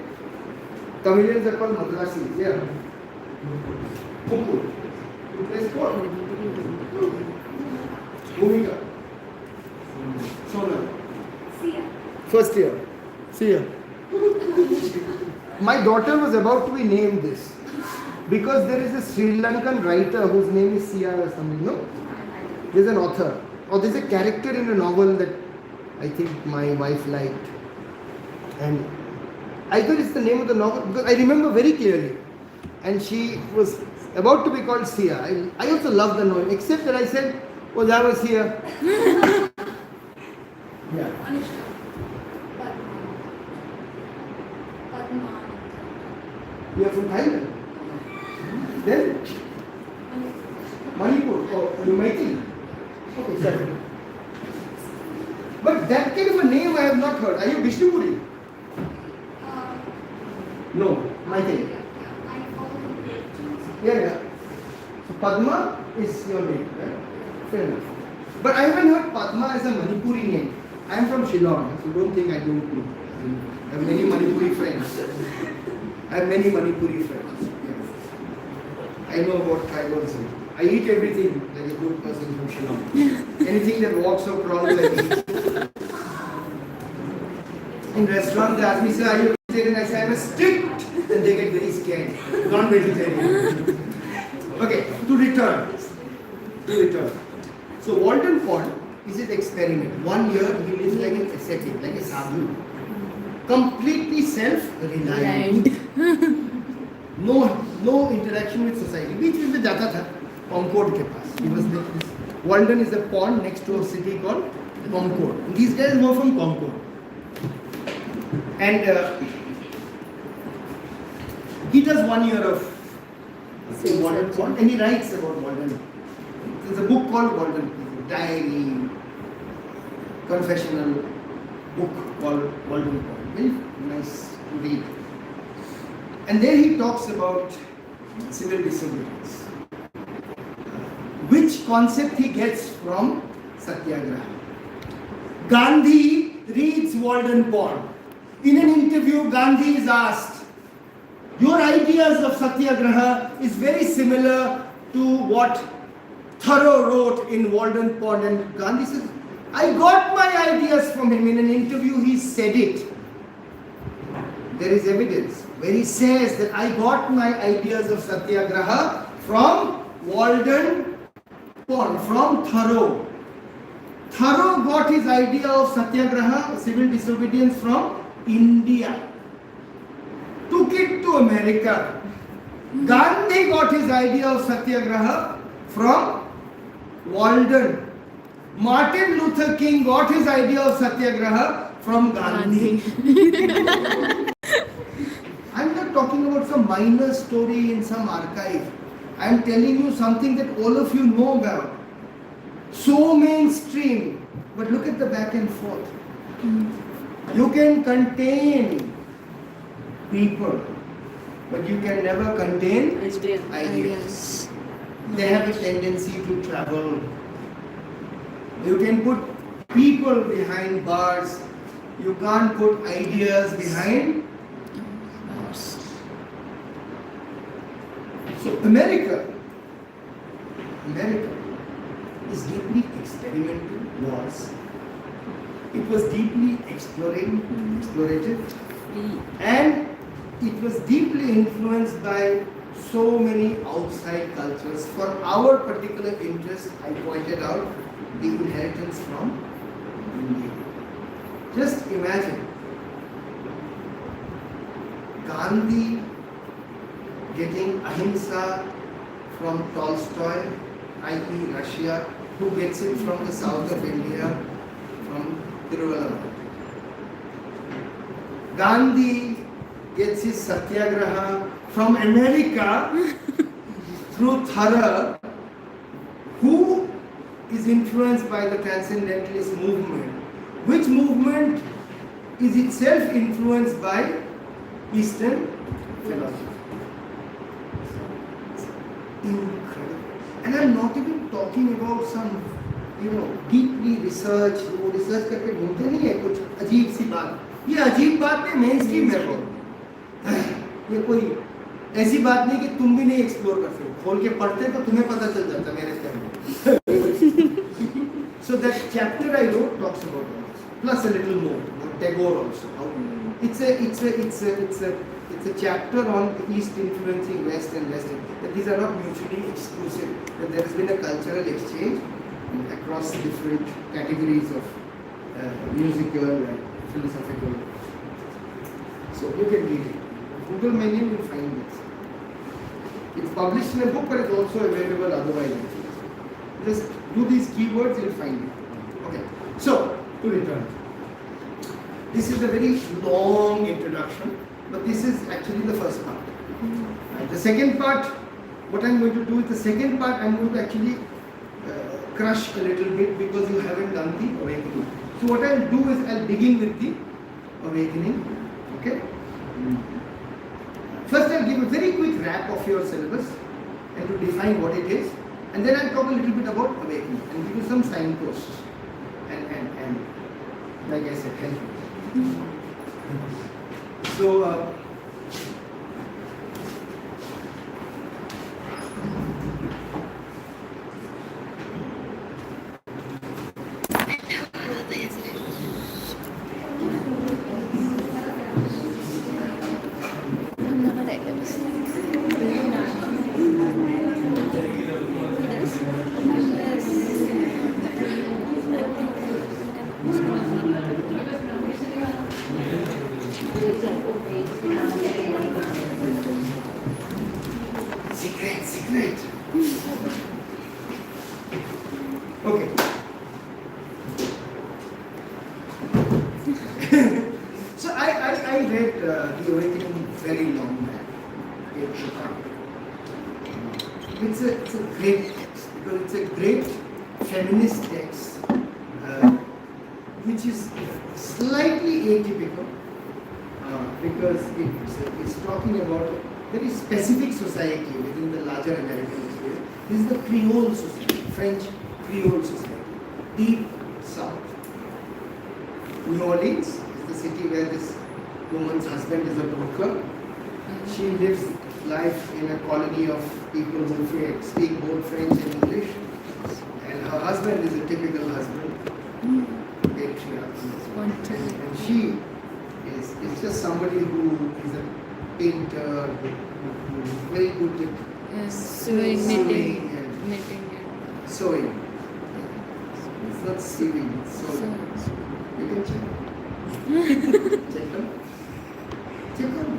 Tamilians are called Madrasi. Yeah. Kumpu. You play sport? Bhumika. Sona. First year. See ya. My daughter was about to be named this because there is a Sri Lankan writer whose name is Sia or something. No? There's an author. Or there's a character in a novel that I think my wife liked. And either it's the name of the novel because I remember very clearly. And she was about to be called Sia. I also love the novel, except that I said, oh, that was Sia. Yeah. You are from Thailand. Then Manipur or Maithili. Okay, sorry. But that kind of a name I have not heard. Are you Vishnupuri? No, Maithili. Yeah. So Padma is your name, right? Fair enough. But I haven't heard Padma as a Manipuri name. I am from Shillong, so don't think I don't know. I have many Manipuri friends. I know about tribalism. I eat everything like a good person from Shillong. Anything that walks or crawls, I eat. In restaurants, they ask me, sir, are you vegetarian? I say, I'm a strict. And they get very scared. Non-vegetarian. Okay, to return. So Walden Pond is his experiment. 1 year he lives like an ascetic, like a sadhu. Completely self-reliant. No interaction with society. Beach में जाता था Concord के पास. He was like this. Walden is a pond next to a city called Concord. These guys were from Concord. And he does 1 year of Walden Pond, and he writes about Walden. There's a book called Walden, diary, confessional book called Walden Pond. Very nice to read. And there he talks about civil disobedience, which concept he gets from Satyagraha. Gandhi reads Walden Pond. In an interview, Gandhi is asked, your ideas of Satyagraha is very similar to what Thoreau wrote in Walden Pond. And Gandhi says, I got my ideas from him. In an interview, he said it. There is evidence where he says that I got my ideas of Satyagraha from Walden Pond, from Thoreau. Thoreau got his idea of Satyagraha, civil disobedience, from India. Took it to America. Gandhi got his idea of Satyagraha from Walden. Martin Luther King got his idea of Satyagraha from Gandhi. I'm not talking about some minor story in some archive. I'm telling you something that all of you know about. So mainstream. But look at the back and forth. You can contain people, but you can never contain ideas. They have a tendency to travel. You can put people behind bars. You can't put ideas behind bars. So America is deeply experimental, was. It was deeply explorative, and it was deeply influenced by so many outside cultures. For our particular interest, I pointed out the inheritance from India. Just imagine Gandhi getting ahimsa from Tolstoy, i.e. Russia, who gets it from the south of India, from Tiruvallur. Gandhi gets his Satyagraha from America through Thoreau, who is influenced by the Transcendentalist movement, which movement is itself influenced by Eastern philosophy. Incredible. And I'm not even talking about some, deeply research, वो research करके ढूंढते नहीं है कुछ अजीब सी बात. ये अजीब बात नहीं, मेन स्ट्रीम है वो. ये कोई ऐसी बात नहीं कि तुम भी नहीं एक्सप्लोर कर सकते. खोल के पढ़ते तो तुम्हें पता चल जाता मेरे time. So that chapter I wrote talks about this, plus a little more. Tagore also. It's a chapter on the East influencing West and West. That these are not mutually exclusive. That there has been a cultural exchange across different categories of musical and philosophical. So you can read it. Google my name, you'll find this. It's published in a book, but it's also available otherwise. Just do these keywords, you'll find it. Okay. So to return. This is a very long introduction, but this is actually the first part. Right. The second part, what I'm going to do is the second part, I'm going to actually crush a little bit because you haven't done the awakening. So what I'll do is I'll begin with the awakening. Okay. First I'll give a very quick wrap of your syllabus and to define what it is, and then I'll talk a little bit about awakening and give you some signposts and like I said, help you. So secret. Okay. it's a great text because it's a great feminist text, which is slightly atypical because it's talking about a very specific society within the larger American sphere. This is the Creole society, French Creole society, deep south. New Orleans is the city where this woman's husband is a broker. She lives life in a colony of people who speak both French and English, and her husband is a typical husband, patriarch. And she is just somebody who is a painter, who is very good at Sewing, knitting, and sewing. It's not sewing, it's sewing. You can check. Check them. Check them.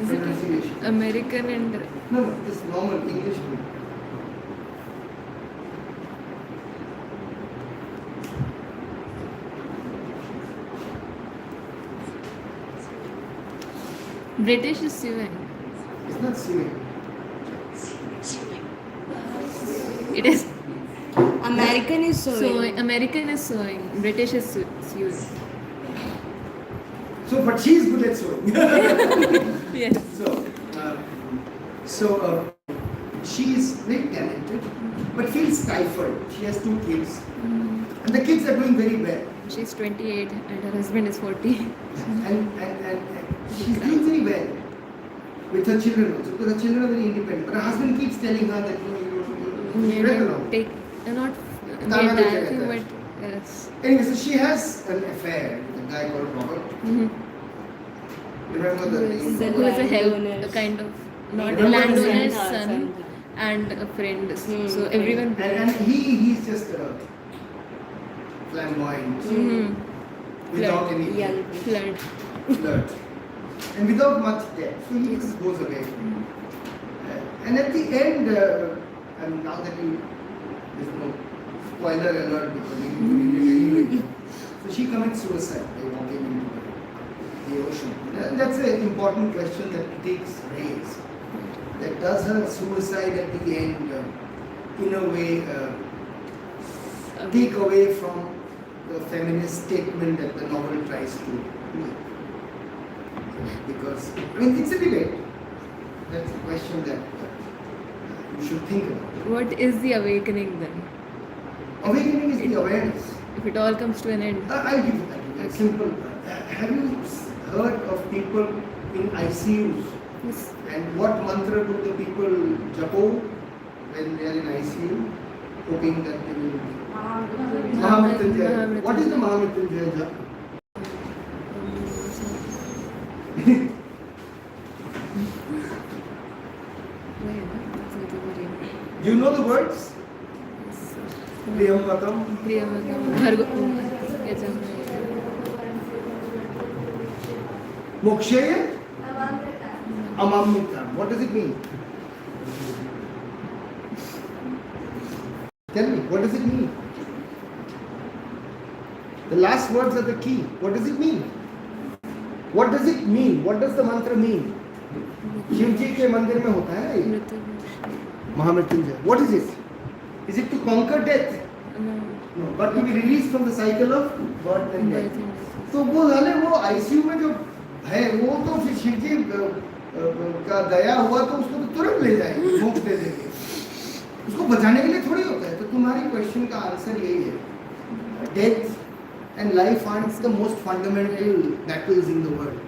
Is it American and No, this normal English book. British is sewing? It's not sewing. It is American is sewing. American is sewing. British is sewing. So, but she is good at sewing. Yes. So she is very talented, but feels stifled. She has 2 kids, and the kids are doing very well. She's 28 and her husband is 40. And she's doing very well with her children also, because her children are very independent. But her husband keeps telling her that you break along. Not Tana made to that, check but yes. Anyway, so she has an affair with a guy called Robert. You remember the name? Who is a help, a kind of not a Remember the landowner's son, son and a friend. So everyone. And he's just a flamboyant, without any Flirt. flirt, and without much depth. So he just goes away. And at the end, and now that there's no spoiler alert because you can read it anyway. So she commits suicide by walking into the ocean. And that's an important question that critics raise. That does her suicide at the end, in a way, take away from the feminist statement that the novel tries to make? Because, I mean, it's a debate. That's a question that you should think about. What is the awakening then? Awakening is the awareness. If it all comes to an end. I'll give you that. It's simple. Have you heard of people in ICUs? Yes. And what mantra do the people japo when they are in ICU? Hoping that they will be. Mahamrityunjaya. What is the Mahamrityunjaya jap? Do you know the words? Priyamatam. Mokshaya? Amamritam. What does it mean? Tell me, what does it mean? The last words are the key. What does it mean? What does it mean? What does the mantra mean? Shiv ji के मंदिर में होता है ये महामृत्युंजय. What is it? Is it to conquer death? No, but to be released from the cycle of birth and death. तो वो वाले वो ICU में जो है वो तो फिर शिव जी का दया हुआ तो उसको तो तुरंत ले जाएंगे, मोक्ष दे देंगे. उसको बचाने के लिए थोड़ी होता है. तो तुम्हारी क्वेश्चन का आंसर यही है. Death and life aren't the most fundamental battles in the world.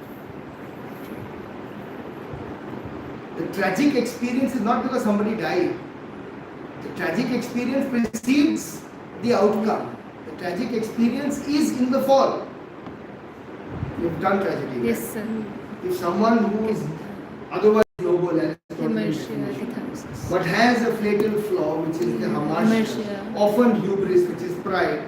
The tragic experience is not because somebody died. The tragic experience precedes the outcome. The tragic experience is in the fall. You've done tragedy. Yes, right? sir. If someone who is otherwise noble and but has a fatal flaw, which is the hamartia, often hubris, which is pride,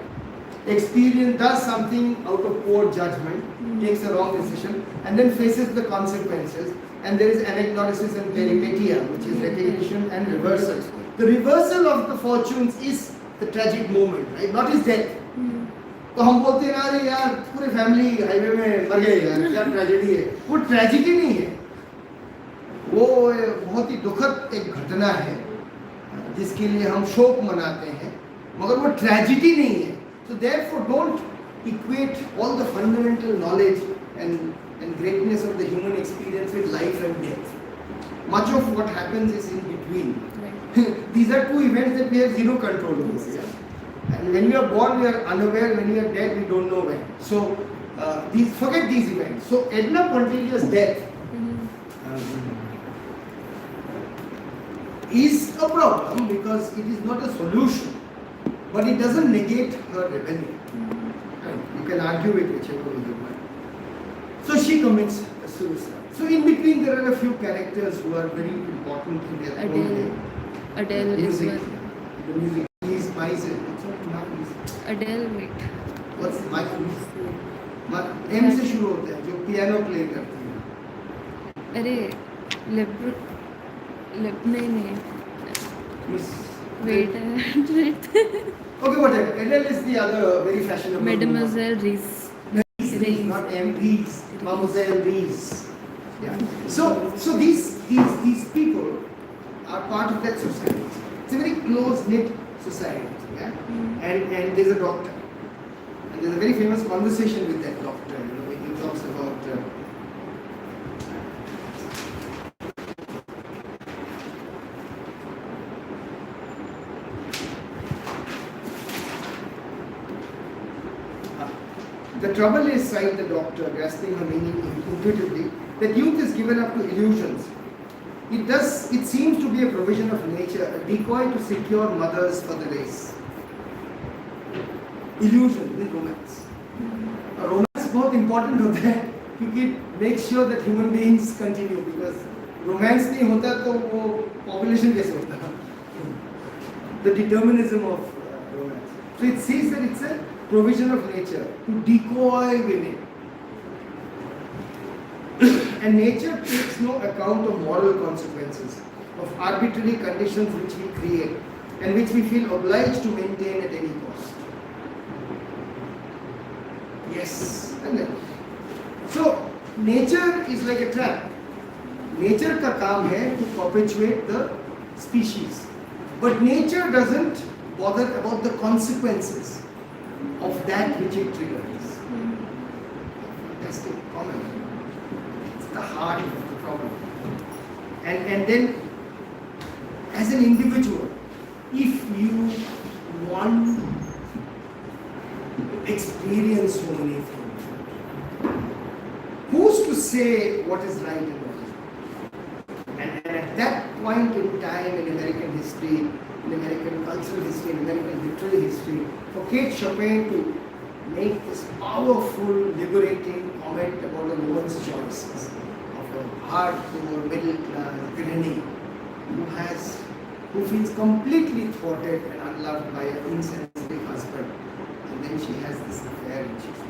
does something out of poor judgment, takes a wrong decision, and then faces the consequences. And there is anagnosis and peripetia, which is recognition and reversal. The reversal of the fortunes is the tragic moment, right? Not his death. तो हम बोलते हैं अरे यार पूरे family highway में मर गए यार क्या ट्रेजेडी है. वो ट्रेजेडी नहीं है. वो बहुत ही दुखद एक घटना है जिसके लिए हम शोक मनाते हैं, मगर वो ट्रेजिडी नहीं है. So therefore don't equate all the fundamental knowledge and greatness of the human experience with life and death. Much of what happens is in between. Right. These are two events that we have zero control over. Yeah? And when we are born, we are unaware. When we are dead, we don't know when. So forget these events. So Edna Pontelius's death is a problem because it is not a solution, but it doesn't negate her rebellion. You can argue it whichever way you want. So she commits suicide. So in between there are a few characters who are very important in their own Adele. way. Adele The is music, one. the music is Miser. What's up, Mark? Adele, wait. What's Mike? M से शुरू होता है जो piano play करती है. अरे नहीं Miss. wait Okay, whatever. Adele is the other very fashionable. Mademoiselle Reese. Reese, not M. Reese. Mademoiselle Reese. Yeah. So these people are part of that society. It's a very close knit society. Yeah. And there's a doctor. And there's a very famous conversation with that doctor. You know, when he talks about. The trouble is, cites the doctor, grasping her meaning intuitively, that youth is given up to illusions. It seems to be a provision of nature, a decoy to secure mothers for the race. Illusion with romance. Romance is बहुत important होता है क्योंकि it makes sure that human beings continue, because romance नहीं होता तो वो population कैसे होता? The determinism of romance. So it says that it's a provision of nature to decoy women. And nature takes no account of moral consequences, of arbitrary conditions which we create and which we feel obliged to maintain at any cost. Yes. And then, so nature is like a trap. Nature का काम है to perpetuate the species. But nature doesn't bother about the consequences of that which it triggers. Fantastic comment. It's the heart of the problem. And then, as an individual, if you want to experience so many things, who's to say what is right and what is wrong? And at that point in time in American history, in American cultural history, in American literary history, for Kate Chopin to make this powerful, liberating comment about a woman's choices of a hardcore, middle-class granny who feels completely thwarted and unloved by an insensitive husband, and then she has this affair and she's.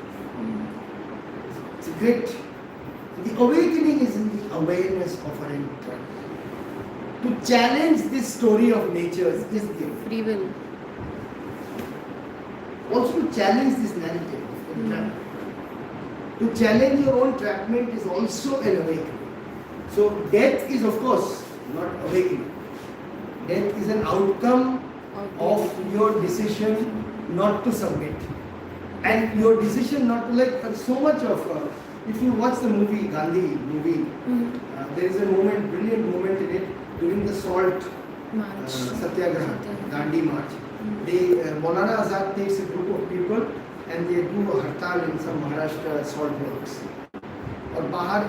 It's a great. The awakening is in the awareness of her intent. To challenge this story of nature is the Free will. also to challenge this narrative of entrapment. To challenge your own entrapment is also an awakening. So death is of course not awakening. Death is an outcome of your decision not to submit. And your decision not to, like so much of if you watch the movie Gandhi movie, there is a moment, brilliant moment in it during the salt Satyagraha, Gandhi March. They Maulana Azad takes a group of people and they do a hartal in some Maharashtra salt works. और बाहर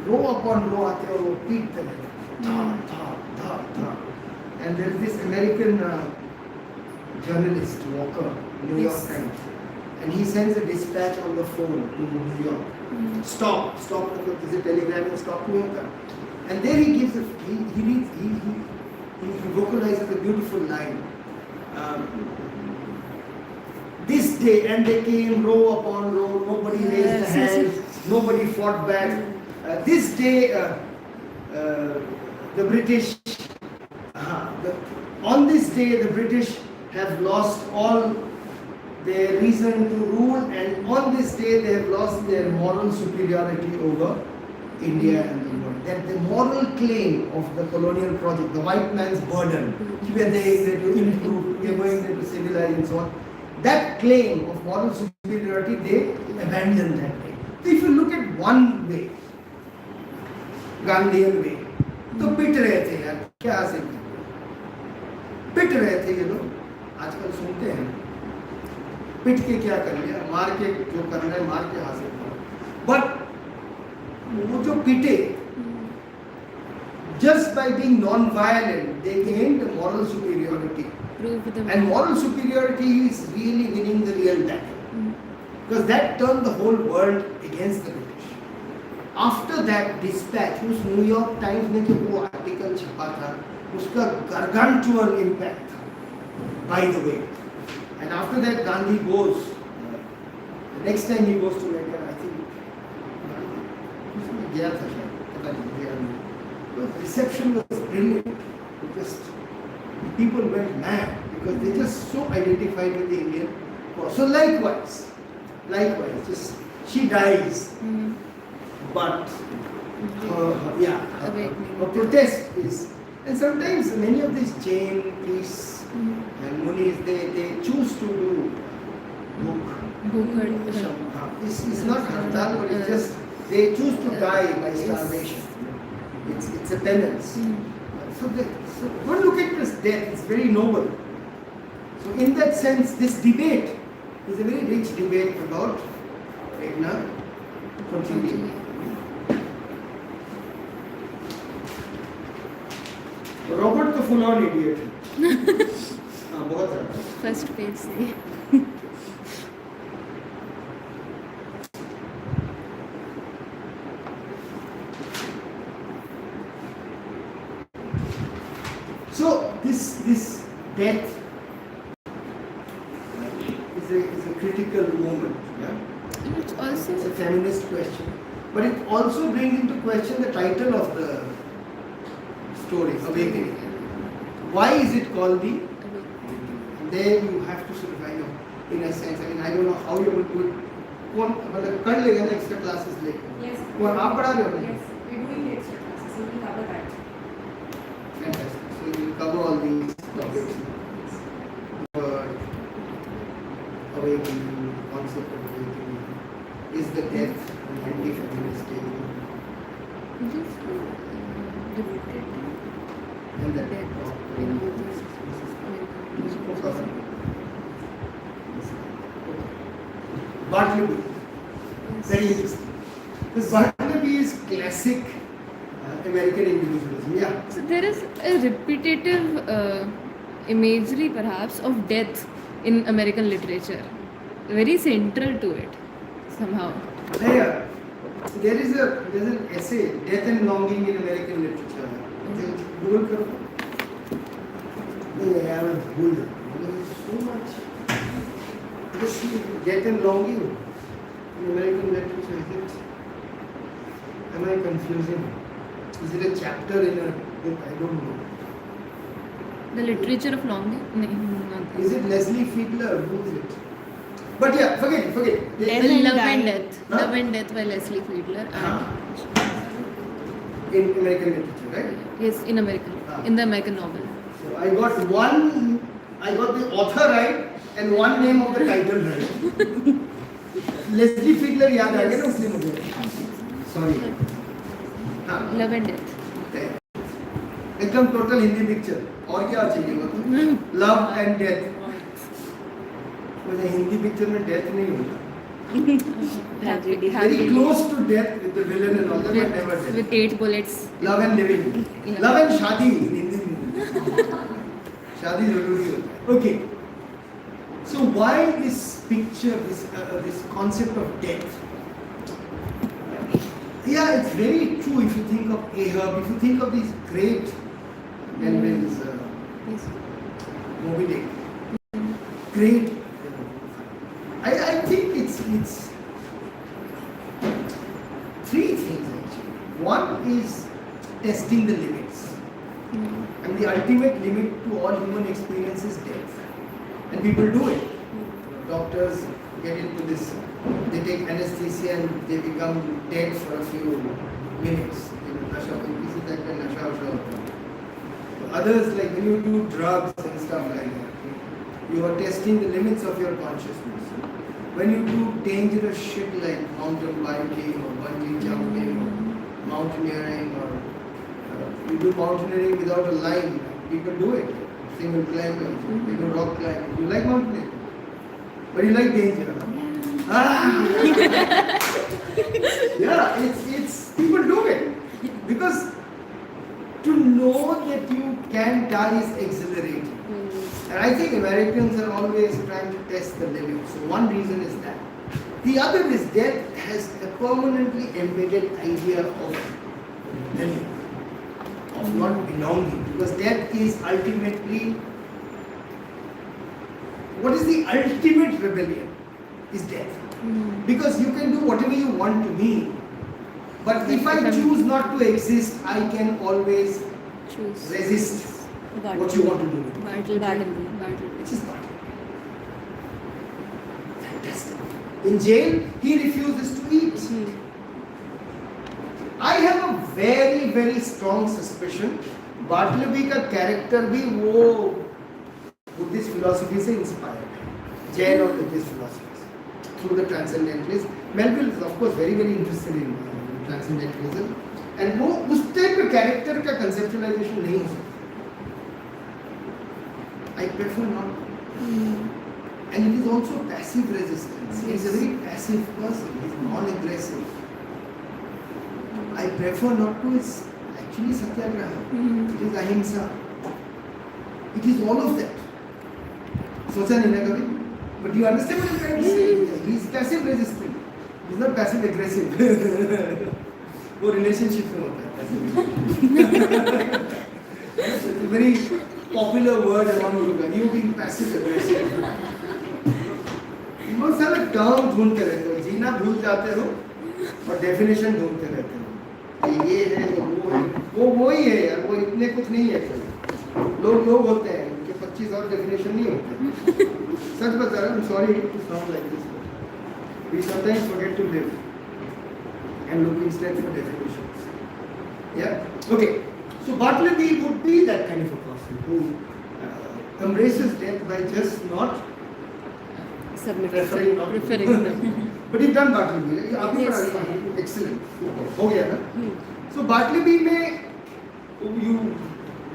row upon row आते हैं और वो पीटते रहते हैं, था. And there is this American journalist Walker, New York Times, and he sends a dispatch on the phone to New York. Stop, मतलब किसी telegram में stop नहीं होता. And there he gives he vocalizes a beautiful line. This day, and they came row upon row, nobody raised a hand, nobody fought back. This day, the British, on this day, the British have lost all their reason to rule, and on this day, they have lost their moral superiority over India and the world. that the moral claim of the colonial project, the white man's burden, we are there to improve, we are going there to civilize and so on, that claim of moral superiority, they abandoned that way. So if you look at one way, Gandhian way, तो पिट रहे थे यार, क्या हासिल किया? पिट रहे थे ये लोग, आजकल सुनते हैं, पिट के क्या कर लिया, मार के जो करना है मार के हासिल करो. But वो जो पिटे, just by being non-violent, they gained the moral superiority. And moral superiority is really winning the real battle. Because that turned the whole world against the British. After that dispatch, उस new York times में जो वो article छपा था, उसका gargantuan impact था, by the way. And after that, Gandhi goes, the next time he goes to India, I think, उसमें गया था शायद, पता नहीं गया नहीं. The reception was brilliant. Just people went mad because they just so identified with the Indian cause. So likewise, just she dies, but her protest is, and sometimes many of these Jain priests and munis, they choose to do it's not hartal, but it's just they choose to die by starvation. It's a penance. So don't look at this death, it's very noble. So in that sense, this debate is a very rich debate about Regna continuing. Robert the full-on idiot. बहुत ज़्यादा. First page से. So this death is a critical moment. Yeah? It's also It's a feminist question, but it also brings into question the title of the story, Awakening. Why is it called the? There you have to sort of, in a sense. I mean, I don't know how you will do it. कौन मतलब कर लेगा ना extra classes लेकर? Yes. कौन आप पढ़ा रहे हो ना? Yes, we're doing the extra classes, so we cover that. Fantastic. So you cover all these topics. Awakening, concept of awakening. Is the death an anti-feminist statement? And the death of Bartleby. Very interesting. This Bartleby is classic American individualism. Yeah. So there is a repetitive imagery perhaps of death in American literature, very central to it somehow. Yeah. There's an essay, Death and Longing in American Literature. Google karo. I was Google. There's so much. Just see Death and Longing in American literature. Is it? Am I confusing? Is it a chapter in a book? I don't know. The literature of longing? Not Is it Leslie Fiedler? Who is it? But yeah, forget it. Love and Death. Huh? Love and Death by Leslie Fiedler. In American literature, right? Yes, in American, in the American novel. So I got the author right and one name of the title right. Leslie Fiedler याद आ गया ना उसने मुझे. Sorry. Love and Death. एकदम total Hindi picture. और क्या चाहिए मतलब? Love and Death. मुझे हिंदी पिक्चर में डेथ नहीं होता. Very close to death with the villain and all that, but never death. With 8 bullets. Love and living. Yeah. Love and शादी in हिंदी में. शादी जरूरी होता है. Okay. So why this picture, this concept of death? Yeah, it's very true if you think of Ahab, if you think of these great novels, Yes. Moby Dick. Great. I think it's three things actually. One is testing the limits. And the ultimate limit to all human experience is death. And people do it. Doctors get into this, they take anesthesia and they become dead for a few minutes. They will rush up type of nasha washa hota hai. Others, like when you do drugs and stuff like that, you are testing the limits of your consciousness. When you do dangerous shit like mountain biking or bungee jumping or mountaineering or you do mountaineering without a line, people do it. Single climbers, people rock climbing. You like mountaineering, but you like danger. Ah! Yeah, it's people do it because to know that you can die is exhilarating. And I think Americans are always trying to test the limit. So one reason is that. The other is death has a permanently embedded idea of limit, of not belonging. Because death is ultimately, what is the ultimate rebellion? Is death. Because you can do whatever you want to me. But if I choose not to exist, I can always Choose. resist what you want to do with me. Battle. Which is not fantastic. In jail, he refuses to eat. I have a very, very strong suspicion Bartleby का character भी वो Buddhist philosophy से inspired है. Jain और Buddhist philosophies through the transcendentalists. Melville is of course very, very interested in transcendentalism. And वो उस type का character का conceptualization नहीं हो सकता. I prefer not. And it is also passive resistance. He is a very passive person. He is non-aggressive. I prefer not to. It's actually satyagraha. It is ahimsa. It is all of that. Socha nahi na kabhi. But you understand what I'm trying to say? He is passive resistant. He is not passive aggressive. वो relationship में होता है. It's a very popular word among लोग. You being passive aggressive. बहुत सारे term ढूंढते रहते हो, जीना भूल जाते हो और डेफिनेशन ढूंढते रहते हो. ये है वो ही है यार, वो इतने कुछ नहीं है. लोग होते हैं उनके 25 और डेफिनेशन नहीं होते. सच बता रहा हूँ, sorry to sound like this. We sometimes forget to live and look instead for definitions. Yeah. Okay. So Bartleby would be that kind of a person who embraces death by just not preferring not. But you've done Bartleby. आपने Yes. पढ़ा, excellent. हो गया ना? So Bartleby में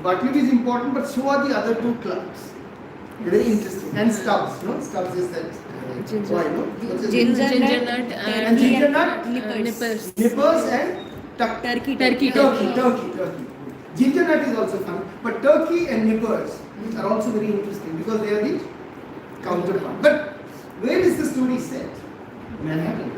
Bartleby is important, but so are the other two clubs. Very interesting. And Stubbs, no? Stubbs is that. Ginger. Why, no? What's his Ginger name? nut And ginger nut, nippers. nippers and Turkey. Turkey. Turkey. Ginger nut is also fun, but turkey and nippers are also very interesting because they are the counterpart. But where is the story set? Manhattan.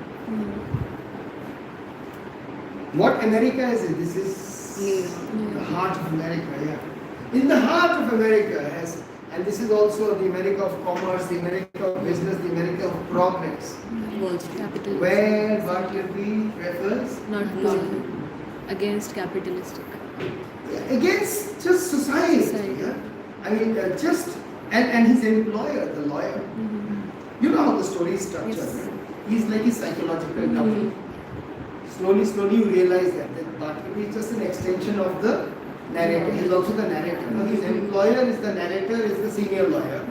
What America is? This is the heart of America. Yeah, in the heart of America has, and this is also the America of commerce, the America of business, the America of progress. Wall Street. Capital. Where Bartleby prefers Not against capitalistic. against just society. Society. Yeah? I mean, just and his employer, the lawyer. You know how the story is structured. Yes. Right? He's like his psychological double. Slowly you realize that Bartleby is just an extension of the narrator. He's also the narrator. Now, his employer is the narrator, is the senior lawyer.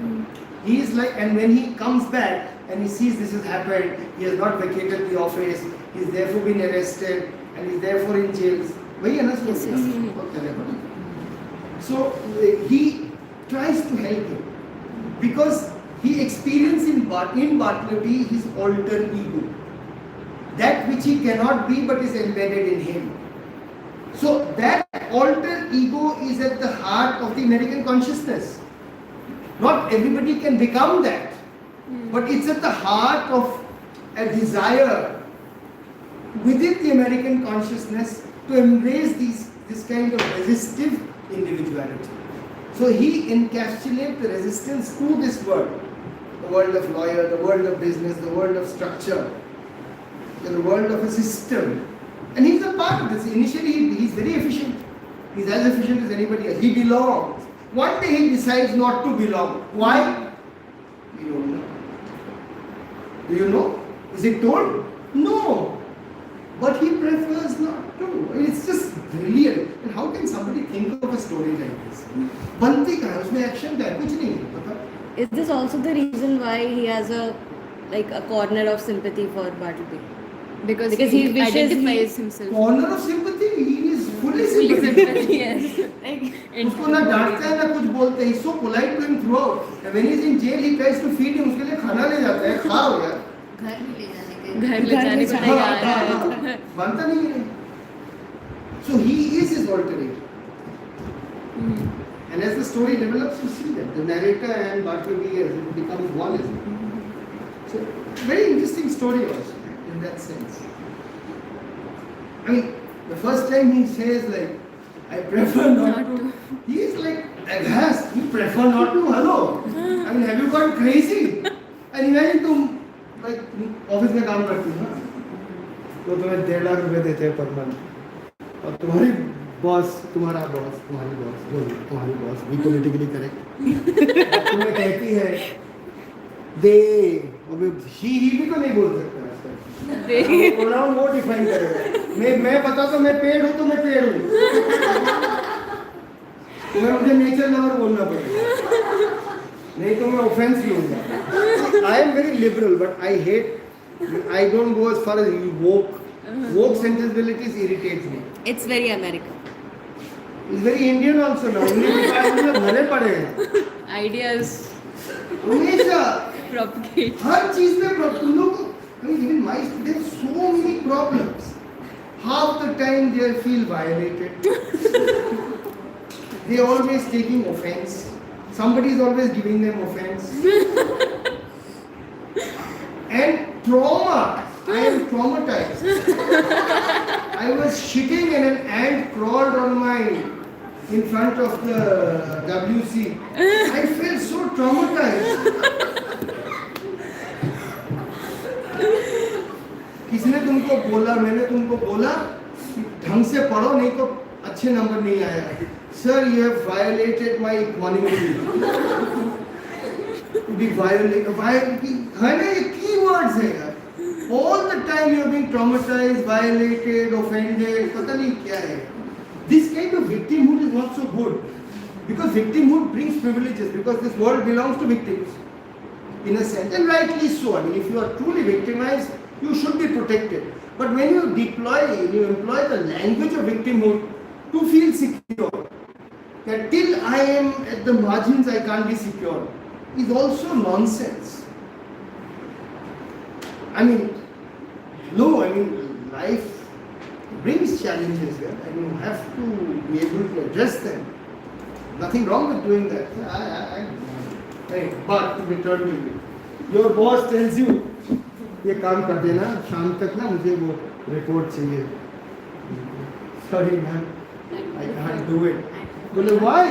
He is like, and when he comes back and he sees this has happened, he has not vacated the office, he's therefore been arrested, and he's therefore in jail. वही है ना story? बहुत clever. So he tries to help him because he experiences in Bartleby his alter ego, that which he cannot be but is embedded in him. So that alter ego is at the heart of the American consciousness. Not everybody can become that, but it's at the heart of a desire within the American consciousness to embrace this kind of resistive individuality. So he encapsulates the resistance to this world, the world of lawyer, the world of business, the world of structure, the world of a system. And he's a part of this. Initially he's very efficient. He's as efficient as anybody else. He belongs. One day he decides not to belong. Why? We don't know. Do you know? Is it told? No. but he prefers not to. I mean, it's just brilliant. And how can somebody think of a story like this? बनती कहाँ है? उसमें action क्या है? कुछ नहीं है, पता? Is this also the reason why he has a corner of sympathy for Bartleby? Because Because he he wishes identifies he- himself. Corner of sympathy, he is fully Fully sympathetic. yes. उसको ना डांटता है ना कुछ बोलते हैं. He's so polite to him throughout. And when he's in jail, he tries to feed him. उसके लिए खाना ले जाता है. खाओ यार. घर में ले जाने के घर ले जाने को तैयार हाँ, है. बनता नहीं है. So he is his alter ego. Hmm. And as the story develops, you see that the narrator and Bartleby as it becomes one, isn't it? So very interesting story also in that sense. I mean, the first time he says like, I prefer not to. He is like aghast. You prefer not to? Hello. I mean, have you gone crazy? And imagine तुम like office में काम करती हो ना, तो तुम्हें 1.5 लाख रुपए देते हैं पर मंथ, और तुम्हारी बॉस, तुम्हारी बॉस भी पॉलिटिकली करेक्ट तुम्हें कहती है दे, अबे ही भी तो नहीं बोल सकता है, प्रोनाउन वो डिफाइन करेगा. मैं बता तो मैं पेड़ हूँ तो मैं पेड़ हूँ, तुम्हें मुझे नेचर लवर बोलना पड़ेगा, नहीं तो मैं ऑफेंस लूंगा. I am very liberal but I hate, I don't go as far as woke sensibilities irritates me. It's very American. It's very Indian also now. Indian भरे पड़े हैं. Ideas हमेशा propagate. हर चीज में तुम लोग, I mean, even my students, so many problems. Half the time they feel violated. They always taking offense. Somebody is always giving them offense. And trauma. I am traumatized. I was shitting and an ant crawled on my in front of the WC. I felt so traumatized. किसी ने तुमको बोला, मैंने तुमको बोला कि ढंग से पढ़ो नहीं तो अच्छे नंबर नहीं आएगा. Sir, you have violated my equanimity. To be violated, है ना, ये keywords है यार. All the time you are being traumatized, violated, offended, पता नहीं क्या है. This kind of victimhood is not so good, because victimhood brings privileges, because this world belongs to victims, in a sense, and rightly so. I mean, if you are truly victimized, you should be protected. But when you employ the language of victimhood to feel secure, that till I am at the margins I can't be secure, is also nonsense. I mean, no, I mean, life brings challenges here, and you have to be able to address them. Nothing wrong with doing that. Hey, but to return to you, your boss tells you, ये काम कर देना, शाम तक ना मुझे वो report चाहिए. Sorry man, I can't do it. बोले why?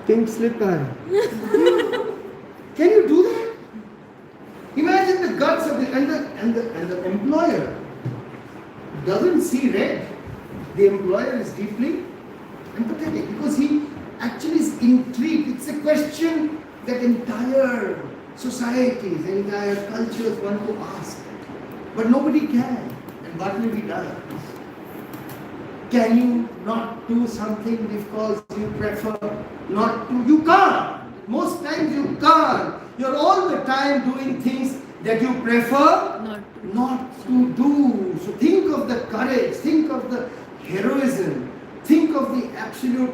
Pink slip कहाँ है? Can you do that? Imagine the guts of the employer doesn't see red. The employer is deeply empathetic because he actually is intrigued. It's a question that entire societies, entire cultures want to ask, but nobody can. And what will be done? Can you not do something because you prefer not to? You can't. Most times you can't. You're all the time doing things that you prefer not to do. So think of the courage, think of the heroism, think of the absolute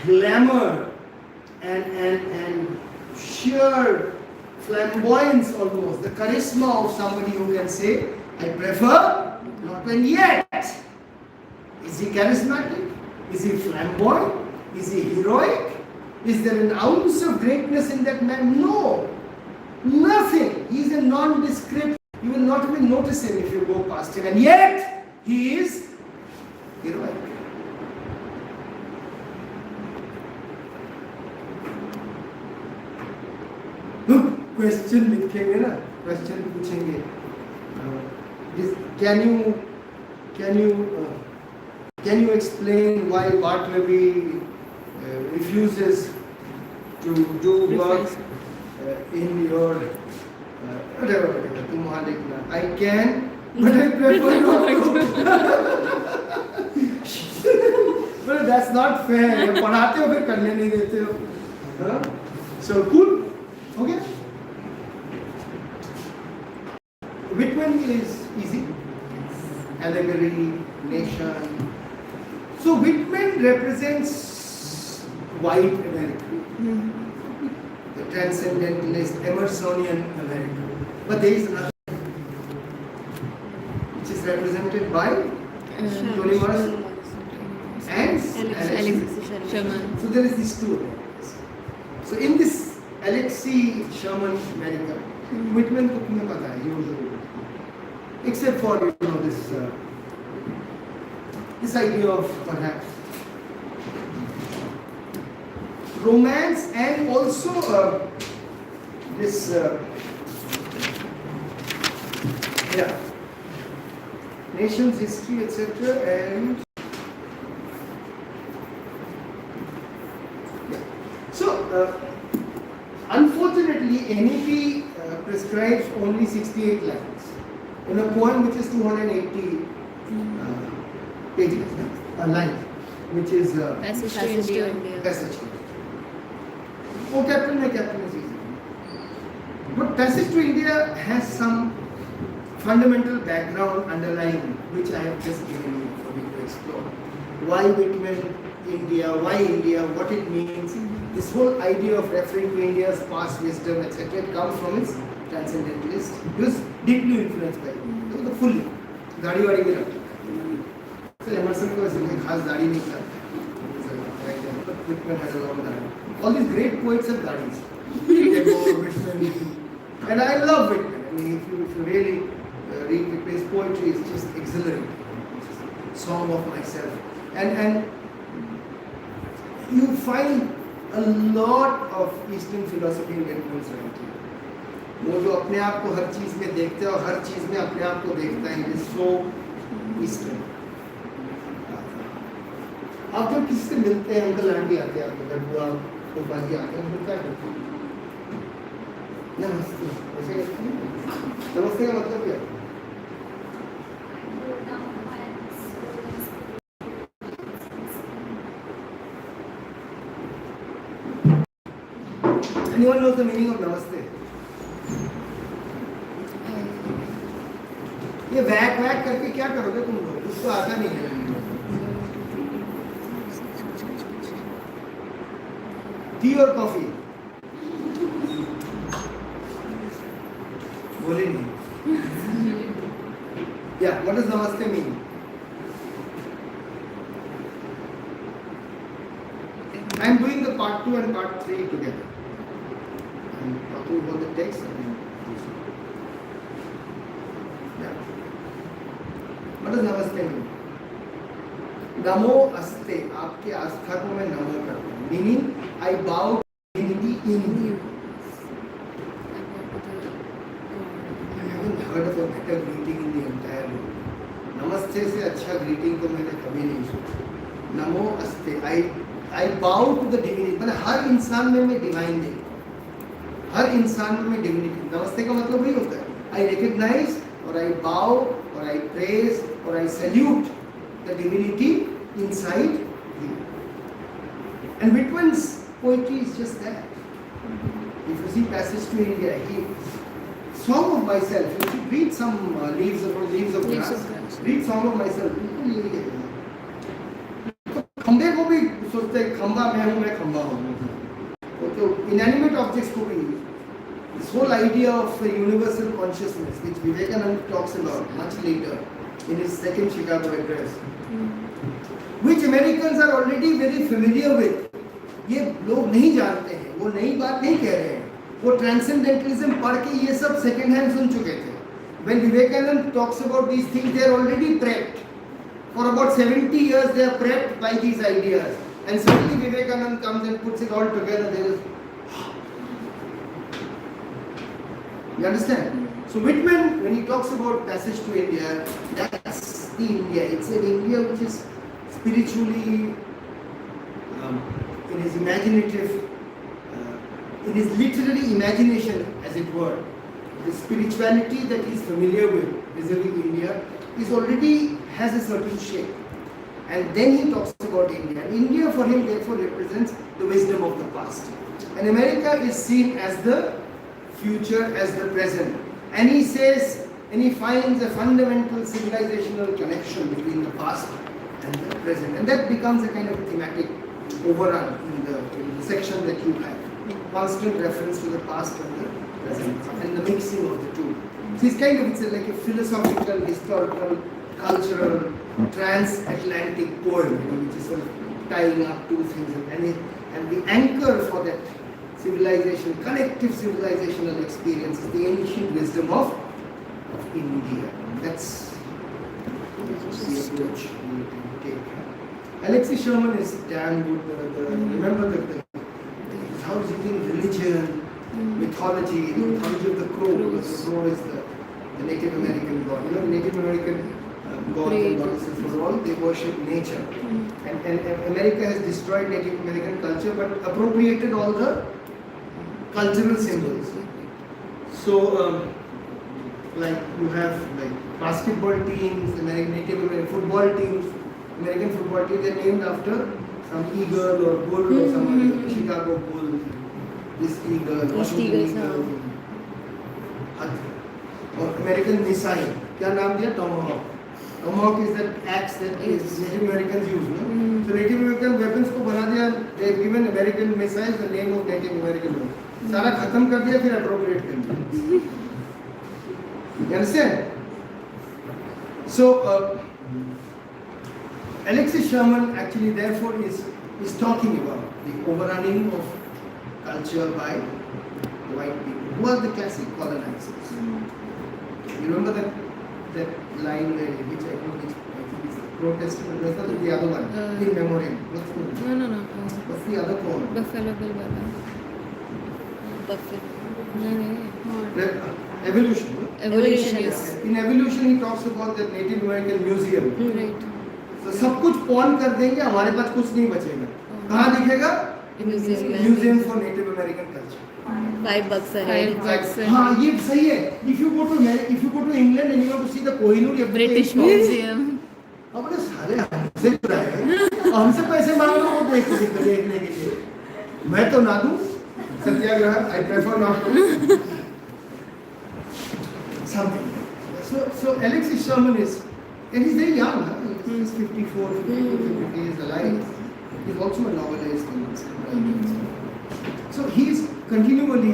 glamour and sheer flamboyance almost, the charisma of somebody who can say, I prefer not. And yet, is he charismatic? Is he flamboyant? Is he heroic? Is there an ounce of greatness in that man? No. Nothing. He is a nondescript. You will not even notice him if you go past him. And yet, he is heroic. Look, question लिखेंगे ना, question पूछेंगे. Can you explain why Bartleby refuses to do work in your whatever, तुम वहाँ लिखना. I can, but I prefer not to. But that's not fair. ये पढ़ाते हो फिर करने नहीं देते हो. हाँ? So cool. Okay. Whitman is easy. Allegory, nation. So Whitman represents white America, the transcendentalist Emersonian America. But there is another, which is represented by Toni Morrison and Alexei Sherman. So there is these two Americas. So in this Alexei Sherman America, Whitman को तुम्हें पता है usually, except for this idea of perhaps romance and also this nation's history, etc. And so unfortunately NEP prescribes only 68 lines in a poem which is 280 pages, a line, which is Passage to India. Passage. Oh, Captain is easy. But Passage to India has some fundamental background underlying, which I have just given you for you to explore. Why Whitman, India, what it means. This whole idea of referring to India's past wisdom, etc., it comes from its transcendentalist. It was deeply influenced by it. The fully. दाढ़ी वाड़ी भी रखता है. So Emerson को ऐसे खास दाढ़ी नहीं करता. But Whitman has a long दाढ़ी. All these great poets have दाढ़ीs. Debraj, Whitman, and I love Whitman. I mean, if you really read Whitman's poetry, it's just exhilarating. Song of Myself, and you find a lot of Eastern philosophy in Whitman's writing. वो जो अपने आप को हर चीज में देखता है और हर चीज में अपने आप को देखता है, it is so Eastern. आप जब किसी से मिलते हैं, अंकल आंटी आते हैं आपके घर, बुआ फूफा जी आते हैं, उनको क्या करते हैं? नमस्ते. ऐसे करते हैं? नमस्ते का मतलब क्या है? Anyone knows the meaning of namaste? ये वैक वैक करके क्या करोगे तुम लोग? उसको आता नहीं है. टी और कॉफी? बोले नहीं. Yeah, what does namaste mean? I am doing the part 2 and part 3 together. I am talking about the text and yeah. What does namaste mean? नमो अस्ते, आपके आस्था को मैं नमो करता हूँ. Meaning, I bow divinity in you. I haven't heard of a better greeting in the entire world. नमस्ते से अच्छा greeting तो मैंने कभी नहीं सुना. नमो अस्ते, I bow to the divinity. मतलब हर इंसान में मैं divine देखता हूँ. हर इंसान में मैं divinity. नमस्ते का मतलब वही होता है. I recognize or I bow or I praise or I salute the divinity inside you. And Whitman's poetry is just that. If you see Passage to India, Song of Myself. You should read some leaves of grass. Read Song of Myself. बिल्कुल यही है. खंबे को भी सोचते हैं खंबा मैं हूँ, मैं खंबा हूँ. तो inanimate objects को भी. This whole idea of a universal consciousness, which Vivekananda talks about much later in his second Chicago address, which Americans are already very familiar with. ये लोग नहीं जानते हैं, वो नई बात नहीं कह रहे हैं. वो transcendentalism पढ़ के ये सब second hand सुन चुके थे. When Vivekananda talks about these things, they are already prepped. For about 70 years, they are prepped by these ideas. And suddenly Vivekananda comes and puts it all together. There is, you understand? So Whitman, when he talks about Passage to India, that's the India. It's an India which is spiritually, in his imaginative, in his literary imagination, as it were, the spirituality that he's familiar with vis-a-vis India is already has a certain shape. And then he talks about India. And India for him therefore represents the wisdom of the past. And America is seen as the future, as the present. And he says, and he finds a fundamental civilizational connection between the past and the present. And that becomes a kind of thematic overrun in the section that you have. Constant reference to the past and the present, and the mixing of the two. So it's kind of, it's like a philosophical, historical, cultural, transatlantic poem, which is sort of tying up two things. And the anchor for that civilization, collective civilizational experience is the ancient wisdom of India. That's the approach we take. Alexis Sherman is damn good. Remember how he's using religion, mythology, the mythology of the crow, because the crow is the Native American god. The Native American gods and goddesses were all, they worship nature. And America has destroyed Native American culture but appropriated all the cultural symbols. So, like you have like basketball teams, Native American football teams, American football teams, they're named after some eagle or bull or some Chicago bull, this eagle, Washington eagle, or American missile. क्या नाम दिया? Tomahawk. Tomahawk is that axe that is Native Americans use. No? So Native American weapons को बना दिया. They have given American missiles the name of Native American weapons. सारा खत्म कर दिया फिर appropriate कर दिया. You understand? So Alexis Sherman actually therefore is talking about the overrunning of culture by white people, who are the classic colonizers. You remember that line where which I think is Protestant, the other one, in memoriam. No. What's the other poem? Buffalo Bill Baba. Buffalo. Evolution. No? Evolution, yes. In Evolution he talks about the Native American Museum. Right. तो सब कुछ pawn कर देंगे, हमारे पास कुछ नहीं बचेगा. कहाँ दिखेगा? Museum for Native American Culture. $5 a head. $5 हाँ ये सही है. If you go to England and you want to see the Kohinoor, you have to pay British $8. Museum. अब ना सारे हमसे चुराए, हमसे पैसे मांग लो वो देखने के लिए. मैं तो ना दूँ सत्याग्रह. I prefer not to. Something. So Alexis Sherman is, and he's very young. Huh? He's 54, 53 years alive. He's also a novelist and so he's continually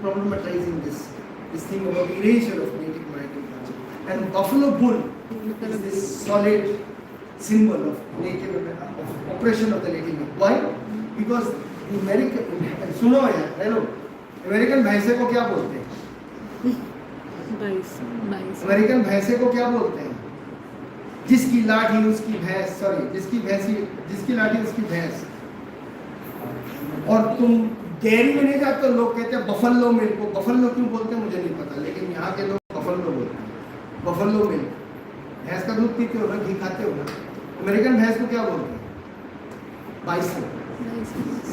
problematizing this thing about erasure of Native American culture. And Buffalo Bull is this solid symbol of of oppression of the Native American. Why? Because the American, सुनो यार, hello, American भैंसे को क्या बोलते हैं? American भैंसे को क्या बोलते हैं? जिसकी लाठी उसकी भैंस, जिसकी लाठी उसकी भैंस. और तुम डेयरी में नहीं जाते, लोग कहते हैं बफलो मिल्क को. बफलो क्यों बोलते हैं मुझे नहीं पता, लेकिन यहाँ के लोग बफलो बोलते हैं. बफलो मिल्क, भैंस का दूध पीते हो ना, घी खाते हो ना. अमेरिकन भैंस को क्या बोलते हैं? बाइसन.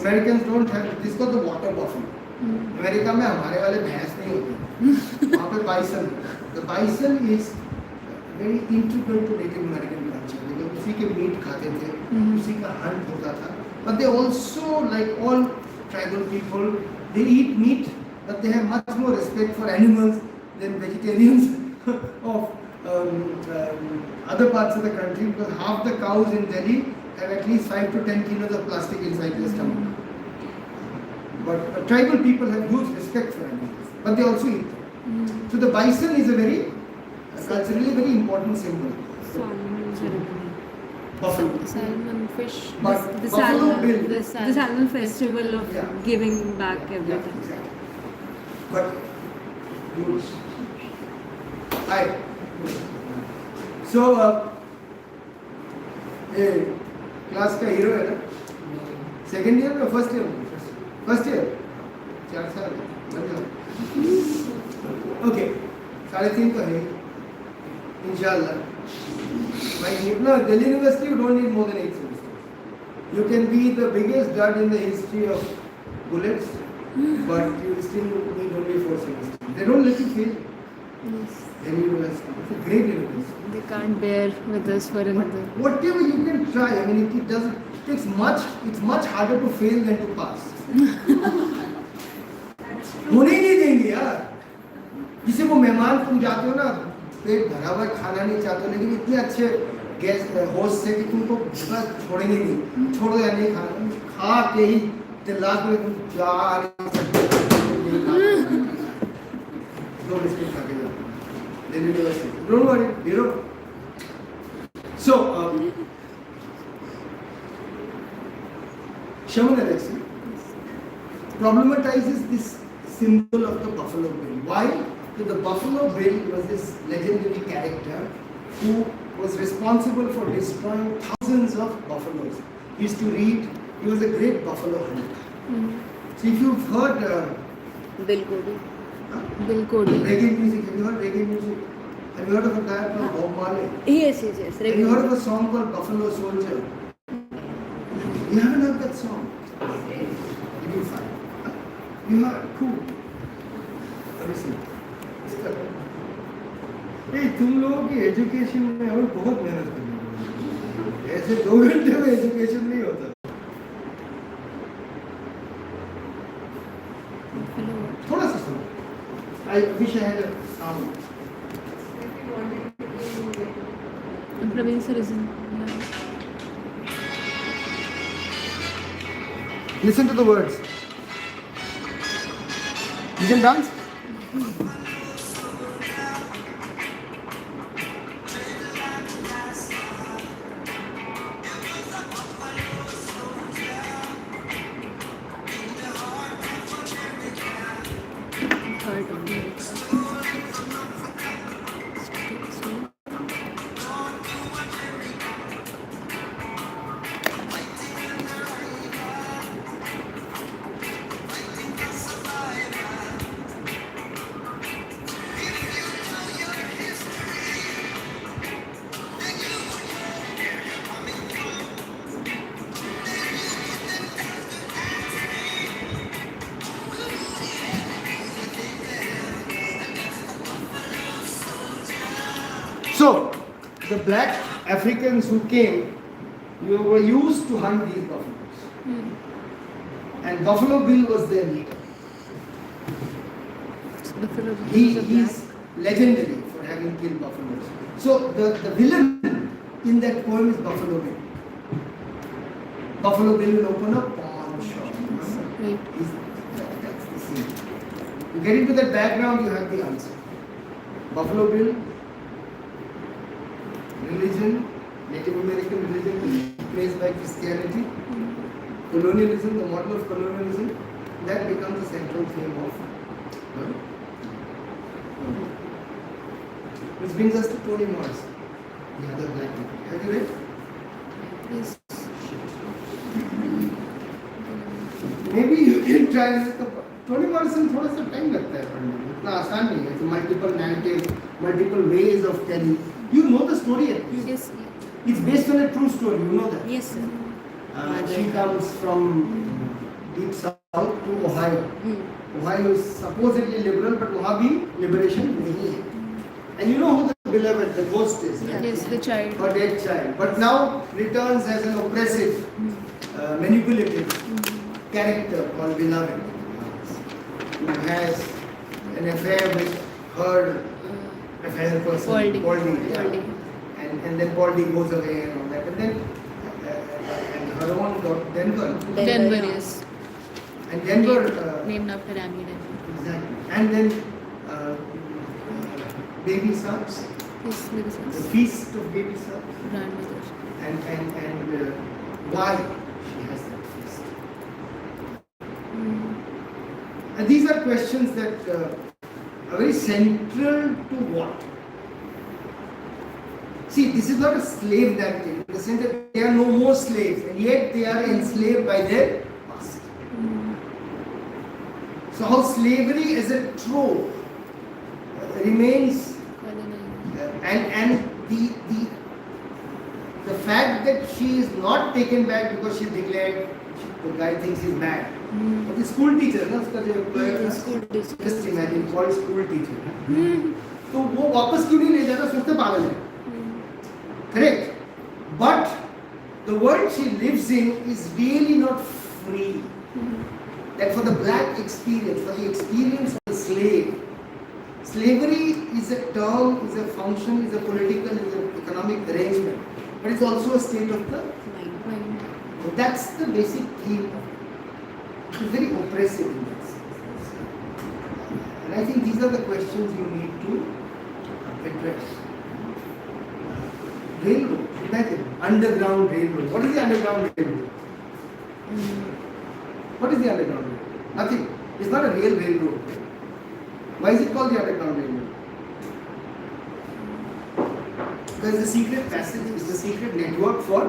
अमेरिकन डोंट हैव, जिसको तो वाटर बफलो. अमेरिका में हमारे वाले भैंस नहीं होते, वहाँ पे bison. The bison is very integral to native American culture, because उसी के मीट खाते थे, उसी का हंट होता था. But they also like all tribal people, they eat meat, but they have much more respect for animals than vegetarians of other parts of the country, because half the cows in Delhi have at least 5 to 10 kilos of plastic inside their stomach. But tribal people have huge respect for animals, but they also eat them. So the bison is a very culturally very important symbol. Buffalo. Salmon, fish. But The Buffalo salmon, Bill. the salmon festival of giving back everything. Exactly. But good. Hi. So class का hero है ना? Second year or first year? First year. 4 साल. Okay. 3.5 तो है. Inshallah. No, Delhi University you don't need more than 8 semesters. You can be the biggest dud in the history of bullets, but you still need only 4 semesters. They don't let you fail. Yes. Then university. It's a great university. They can't bear with us for another. Whatever you can try, I mean, it doesn't. It's much harder to fail than to pass. होने ही नहीं देंगे यार. किसी को मेहमान तुम जाते हो ना, पेट भरा हुआ खाना नहीं चाहते हो, लेकिन इतने अच्छे गेस्ट होस्ट से कि तुमको बस छोड़ेंगे नहीं, छोड़ो या नहीं खाना, खा के ही लास्ट में तुम जा नहीं सकते, दो बिस्किट खा के जाओ. Then university. Don't worry, you know. So, Shaman Alexi problematizes this symbol of the Buffalo Bill. Why? Because the Buffalo Bill was this legendary character who was responsible for destroying thousands of buffaloes. He used to read, he was a great buffalo hunter. So if you've heard Bill Cody. Bill Cody. reggae music, have you heard reggae music? Have you heard of a guy called Bob Marley? Yes. Have you heard of a song called Buffalo Soldier? You haven't heard that song? You will find. You heard? Cool. Listen. Hey, तुम लोगों की education में हमें बहुत मेहनत करनी पड़ेगी. ऐसे 2 घंटे में एजुकेशन नहीं होता. थोड़ा सा सुनो. I wish I had a sound. Praveen sir is in. Listen to the words. You can dance? So, the black Africans who came, you were used to hunt these buffaloes. And Buffalo Bill was their leader. Buffalo Bill He is a is legendary for having killed buffaloes. So, the villain in that poem is Buffalo Bill. Buffalo Bill will open a pawn shop. Right. That's the scene. You get into that background, you have the answer. Buffalo Bill, religion, Native American religion replaced by Christianity, colonialism, the model of colonialism, that becomes the central theme of. Which brings us to Toni Morrison, the other black people. Have you read? Yes. Maybe you can try. Toni Morrison थोड़ा सा time लगता है पढ़ने में, इतना आसान नहीं है. It's multiple narratives, multiple ways of telling. You know the story at least. Yes. It's based on a true story. You know that. Yes, sir. She comes from deep south to Ohio. Ohio is supposedly liberal, but वहाँ भी liberation नहीं है. And you know who the beloved, the ghost is. Right? Yes, the child. Her dead child. But now returns as an oppressive, manipulative character called Beloved, who has an affair with her affair person, Poldy. yeah. And then Poldy goes away and all that. And then and her own daughter, Denver. Denver, yes. And Denver. Named after Amy Denver. Exactly. And then Baby Subs, Yes, maybe the sense. feast of Baby Subs, Grandmother. and why she has that feast. And these are questions that are very central to what? See, this is not a slave narrative in the sense that they are no more slaves, and yet they are enslaved by their master. So how slavery as a trope remains, and the fact that she is not taken back because she declared the guy thinks he's bad. But the school teacher, ना उसका जो employer था, School teacher. just imagine called school teacher. तो वो वापस क्यों नहीं ले जाता? सोचते पागल है. Correct. But the world she lives in is really not free. That for the black experience, for the experience of the slave, slavery is a term, is a function, is a political, is an economic arrangement, but it's also a state of the Mind. so that's the basic theme of it. It's very oppressive in that sense. And I think these are the questions you need to address. Railroad, imagine, underground railroad. What is the underground railroad? What is the underground railroad? Nothing. It's not a real railroad. Why is it called the underground railroad? Because the secret passage is the secret network for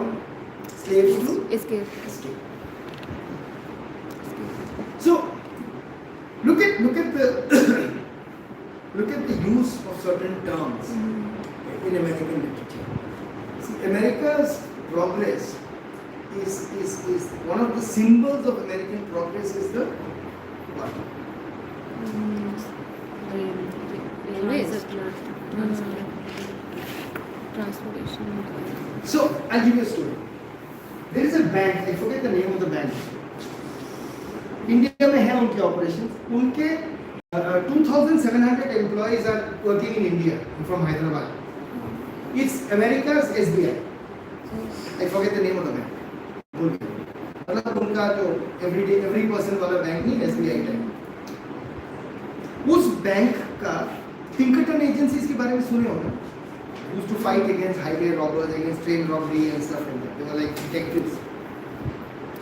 slaves to Escape. escape. So look at the look at the use of certain terms in American literature. See, America's progress is one of the symbols of American progress is the what? Railways. Transportation. So I'll give you a story. There is a bank, I forget the name of the bank. India में है उनके operations. उनके 2,700 employees are working in India from Hyderabad. It's America's SBI. I forget the name of the bank. भूल गया. मतलब उनका जो every person वाला बैंक नहीं SBI टाइप. उस बैंक का पिंकटन एजेंसीज के बारे में सुने हो ना? Used to fight against highway robbers, against train robbery and stuff like that. They were like detectives.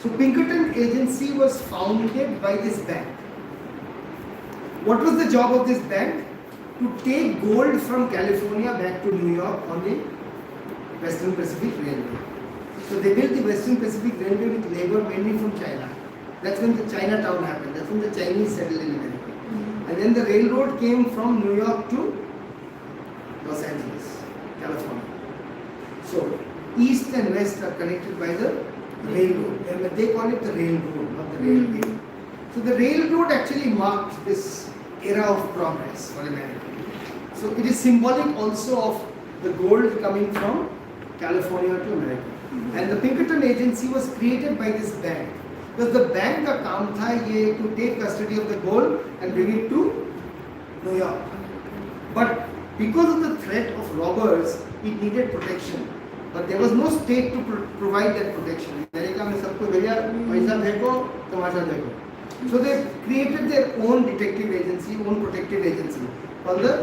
So Pinkerton Agency was founded by this bank. What was the job of this bank? To take gold from California back to New York on the Western Pacific Railway. So they built the Western Pacific Railway with labor mainly from China. That's when the Chinatown happened. That's when the Chinese settled in America. And then the railroad came from New York to Los Angeles, California. So east and west are connected by the railroad. And they call it the railroad, not the railway. So the railroad actually marked this era of progress for America. So it is symbolic also of the gold coming from California to America. And the Pinkerton Agency was created by this bank. Because the bank का काम था ये to take custody of the gold and bring it to New York. But because of the threat of robbers, it needed protection. But there was no state to provide that protection. America में सबको भैया पैसा देखो तमाशा देखो. So they created their own detective agency, own protective agency called the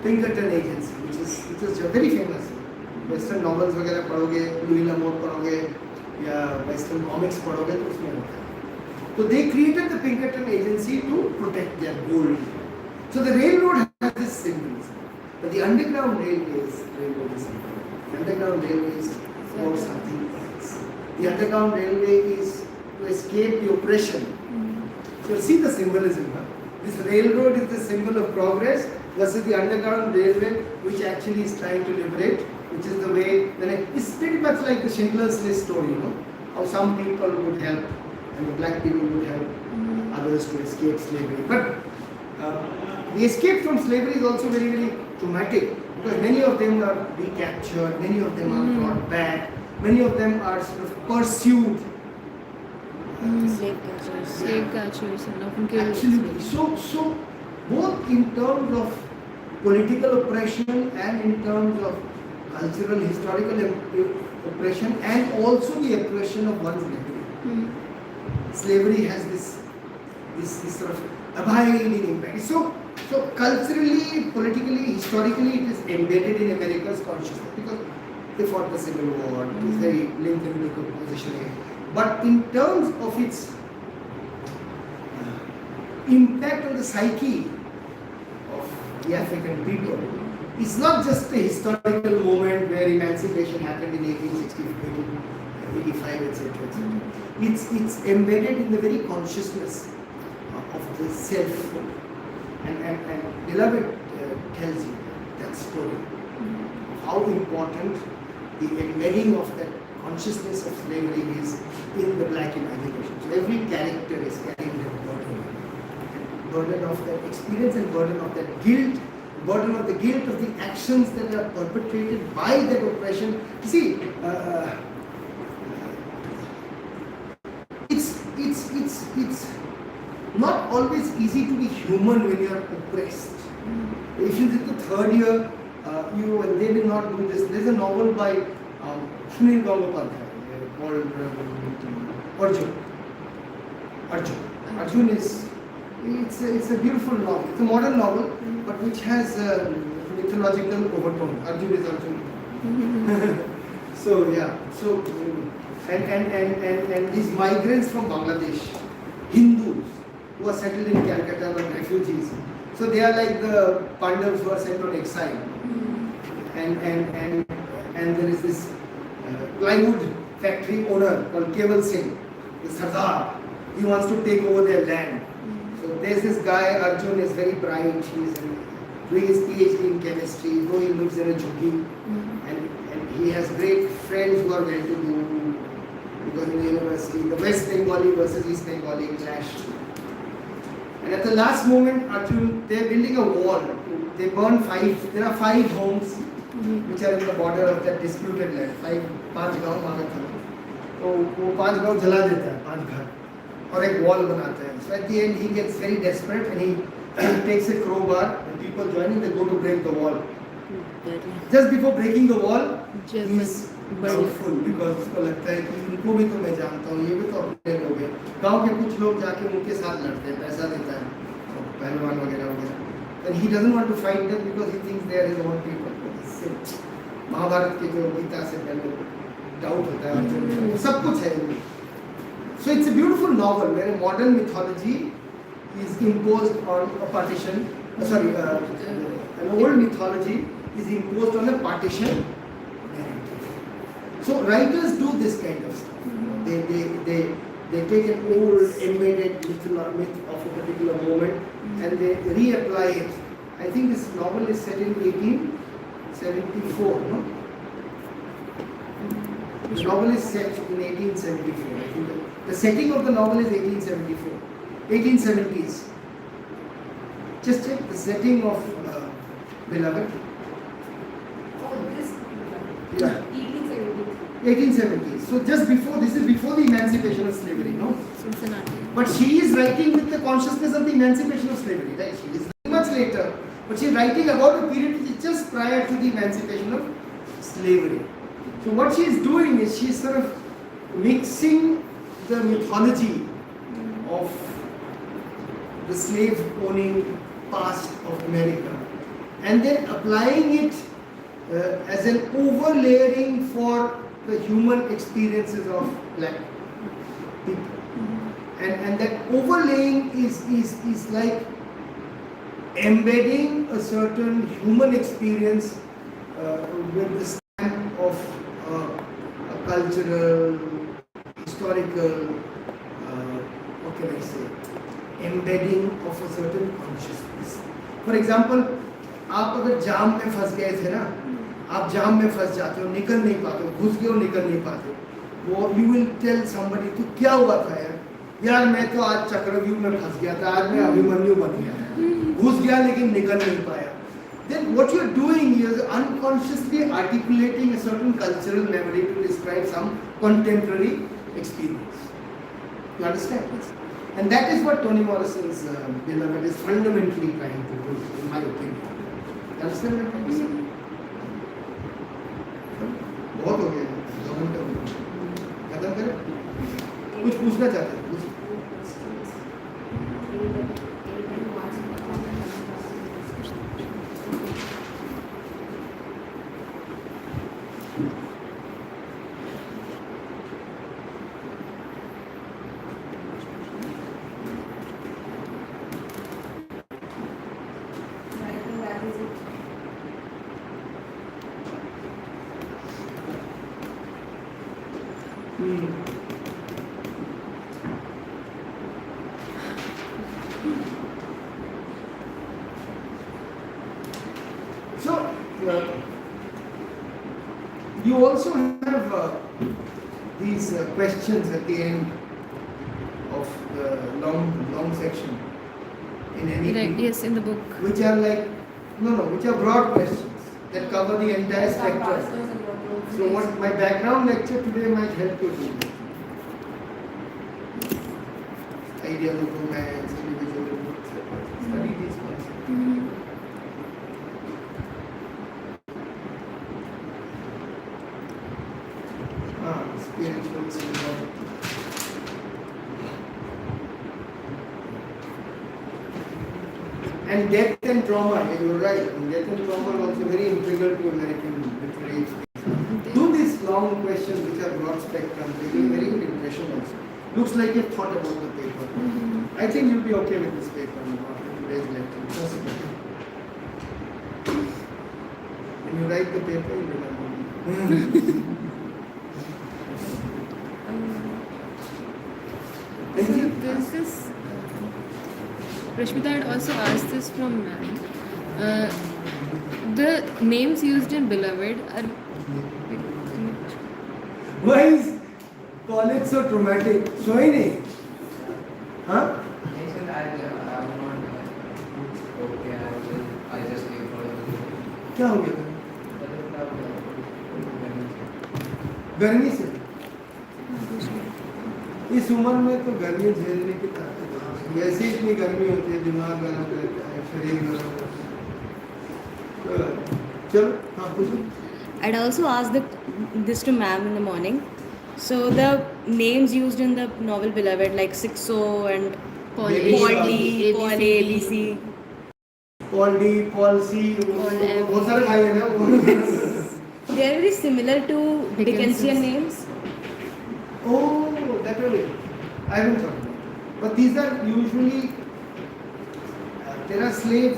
Pinkerton Agency, which is very famous. Western novels वगैरह पढ़ोगे, Louis लमोर पढ़ोगे या Western comics पढ़ोगे तो उसमें होता है. So they created the Pinkerton Agency to protect their gold. So the railroad has this symbolism, but the underground railways, the underground railway is about something else. The underground railway is to escape the oppression. So see the symbolism. Huh? This railroad is the symbol of progress versus the underground railway, which actually is trying to liberate, which is the way. It's pretty much like the Schindler's List story, you know, how some people would help and the black people would help others to escape slavery. But the escape from slavery is also very, very traumatic because many of them are recaptured, many of them are brought back, many of them are sort of pursued. Slave catchers and often killed. Absolutely. So both in terms of political oppression and in terms of cultural, historical oppression and also the oppression of one's liberty. Slavery has this sort of abiding impact. So culturally, politically, historically, it is embedded in America's consciousness because they fought the Civil War. It is very linked in the position here. But in terms of its impact on the psyche of the African people, it's not just a historical moment where emancipation happened in 1885, etc. It's embedded in the very consciousness of the self. And Beloved tells you that story of how important the embedding of that consciousness of slavery is in the black imagination. So every character is carrying that burden of that experience and burden of that guilt, burden of the guilt of the actions that are perpetrated by that oppression. See, it's not always easy to be human when you are oppressed. If you did the third year, and they did not do this. There's a novel by Sunil Gangopadhyay called Arjun. Arjun is it's a beautiful novel. It's a modern novel, but which has a mythological overtone. Arjun is Arjun. So yeah. So and these migrants from Bangladesh, Hindus who are settled in Calcutta but refugees. So they are like the Pandavas who are sent on exile. And there is this plywood factory owner called Keval Singh, the Sardar. He wants to take over their land. So there's this guy, Arjun is very bright. He's doing his PhD in chemistry, though he lives in a jhuggi. And he has great friends who are well-to-do because in the university, the West Bengali versus East Bengali clashed. And at the last moment, Arjun, they're building a wall. They burn there are 5 homes which are in the border of that disputed land. 5 गांव मांगा था, तो वो 5 गांव जला देता है, 5 घर, और एक wall बनाता है. So at the end he gets very desperate and he takes a crowbar and people joining, they go to break the wall. Just before breaking the wall, he's doubtful because उसको लगता है कि इनको भी तो मैं जानता हूँ, ये भी तो अपने लोग हैं. गांव के कुछ लोग जाके उनके साथ लड़ते हैं, पैसा देता है, पहलवान वगैरह वगैरह. And he doesn't want to fight them because he thinks they are his own people. Mahabharat के जो गीता से पहले डाउट होता है, सब कुछ है. So it's a beautiful novel where a modern mythology is imposed on a partition. An old mythology is imposed on a partition narrative. So writers do this kind of stuff. They take an old embedded myth of a particular moment and they reapply it. I think this novel is set in 1874, no? The novel is set in 1874. I think the setting of the novel is 1874, 1870s. Just check the setting of Beloved. Oh, this. Yeah. 1870. 1870s. So just before, this is before the emancipation of slavery, no? Cincinnati. But she is writing with the consciousness of the emancipation of slavery, right? She is very much later, but she is writing about a period which is just prior to the emancipation of slavery. So what she is doing is she is sort of mixing the mythology of the slave owning past of America and then applying it as an overlaying for the human experiences of black people. And that overlaying is like embedding a certain human experience with the stamp of a cultural, historical, what can I say, embedding of a certain consciousness. For example, आप अगर जाम में फंस गए थे ना, आप जाम में फंस जाते हो, निकल नहीं पाते हो, घुस गए हो, निकल नहीं पाते हो, वो you will tell somebody तो क्या हुआ था यार मैं तो आज चक्रव्यूह में फंस गया था, आज मैं अभिमन्यु बन गया, घुस गया लेकिन निकल नहीं पाया. Then what you are doing is unconsciously articulating a certain cultural memory to describe some contemporary experience. You understand? And that is what Toni Morrison's Beloved is fundamentally trying to do, in my opinion. You understand what I'm saying? बहुत हो गया, 2 घंटे हो गए, खत्म करें? कुछ पूछना चाहते हैं? So, you You also have these questions at the end of the long section in any Right, book, yes, in the book. which are like which are broad questions that cover the entire spectrum. So what my background lecture today might help you do that. Ideal of romance, individual, etc. Study these concepts. Spiritual symbolism. And death and trauma, you're right. And death and trauma are also very integral to American literature. Do these long questions which are broad spectrum, they give very good impression also. Looks like you've thought about the paper. I think you'll be okay with this paper after today's lecture. Trust me. When you write the paper, you remember. So there's this. Rashmita had also asked this from Mary. The names used in Beloved are. Why is college so traumatic? So ही नहीं, हाँ? क्या हो गया? गर्मी से। इस उम्र में तो गर्मी झेलने की ताकत है। वैसे ही इतनी गर्मी होती है, दिमाग गरम रहता है, शरीर गरम रहता है। चलो, हाँ पूछो। I'd also asked this to ma'am in the morning. So the names used in the novel Beloved, like Sixo and Paul Paul D, Paul A, ABC. Paul D, Paul C, बहुत सारे भाई हैं ना वो। They are very similar to Dickensian Dickensian names. Oh, that way. I haven't thought about it. But these are usually there are slave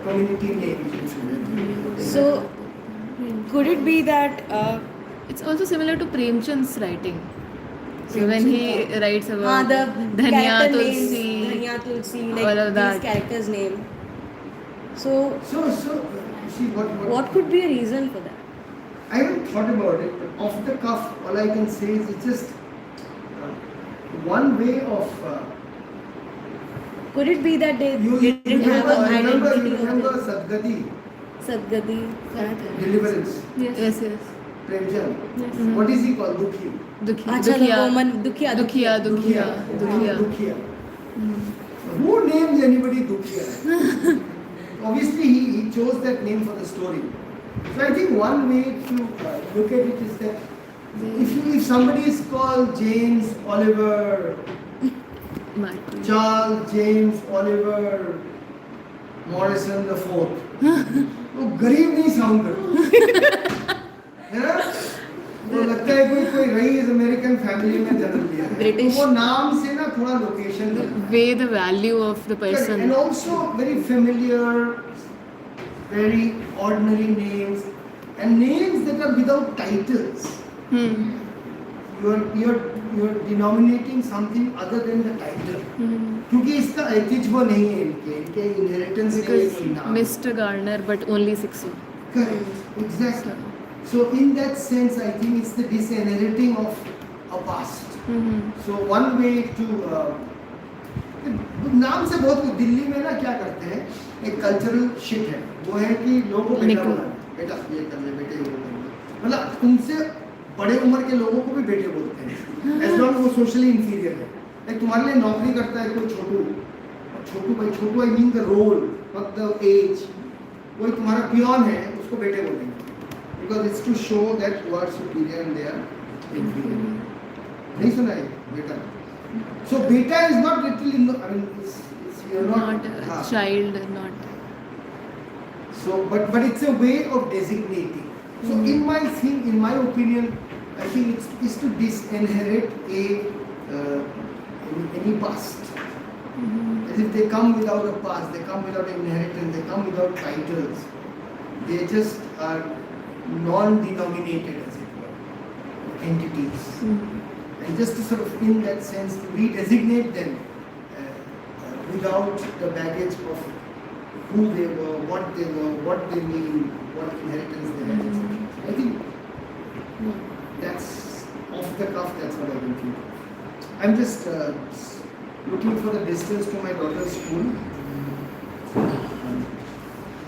community names usually. So could it be that It's also similar to Premchand's writing. So when he writes about the Dhanya, character Tulsi, names, Dhanya, Tulsi, all like of these that. characters' name. So See what could be a reason for that? I haven't thought about it, but off the cuff, all I can say is it's just one way of. Could it be that they You didn't have an identity? you remember Sadgati, Sadgati. Deliverance, Yes, yes. Premchand. Yes. What is he called? Dukhi. Acha, the woman, Dukhiya. Dukhiya. Who names anybody Dukhiya? Obviously, he chose that name for the story. So I think one way to look at it is that if somebody is called James Oliver, Charles James Oliver Morrison the Fourth, वो गरीब नहीं sound करता है ना? वो लगता है कोई रईस अमेरिकन फैमिली में जन्म लिया है। British. वो नाम से ना थोड़ा location Weigh the value of the person. and also very familiar, very ordinary names and names that are without titles. You're denominating something other than the title. क्योंकि इसका ऐतिह्य नहीं है इनके inheritance के लिए कोई नाम। Mr. Garner, but only Sixo. Correct, exactly. So in that sense, I think it's the disinheriting of a past. So one way to नाम से बहुत दिल्ली में ना क्या करते हैं, एक कल्चरल शिट है, वो है कि लोगों को बेटा बुलाना, बेटा ये कर ले, बेटे वो कर ले, मतलब उनसे बड़े उम्र के लोगों को भी बेटे बोलते हैं, एज लॉन्ग वो सोशली इंफीरियर है। लाइक तुम्हारे लिए नौकरी करता है कोई छोटू भाई, छोटू I mean the role not the age, कोई तुम्हारा पियोन है उसको बेटे बोलेंगे, because it's to show that you are superior and they are inferior. नहीं सुना है बेटा? So beta is not literally, I mean, you're Not a child, not. So, but it's a way of designating. So in my opinion, I think it's to disinherit any past. As if they come without a past, they come without inheritance, they come without titles. They just are non-denominated, as it were, entities. And just to sort of, in that sense, to redesignate them without the baggage of who they were, what they mean, what inheritance they had, etc. I think the cuff, that's what I can think of. I'm just looking for the distance to my daughter's school.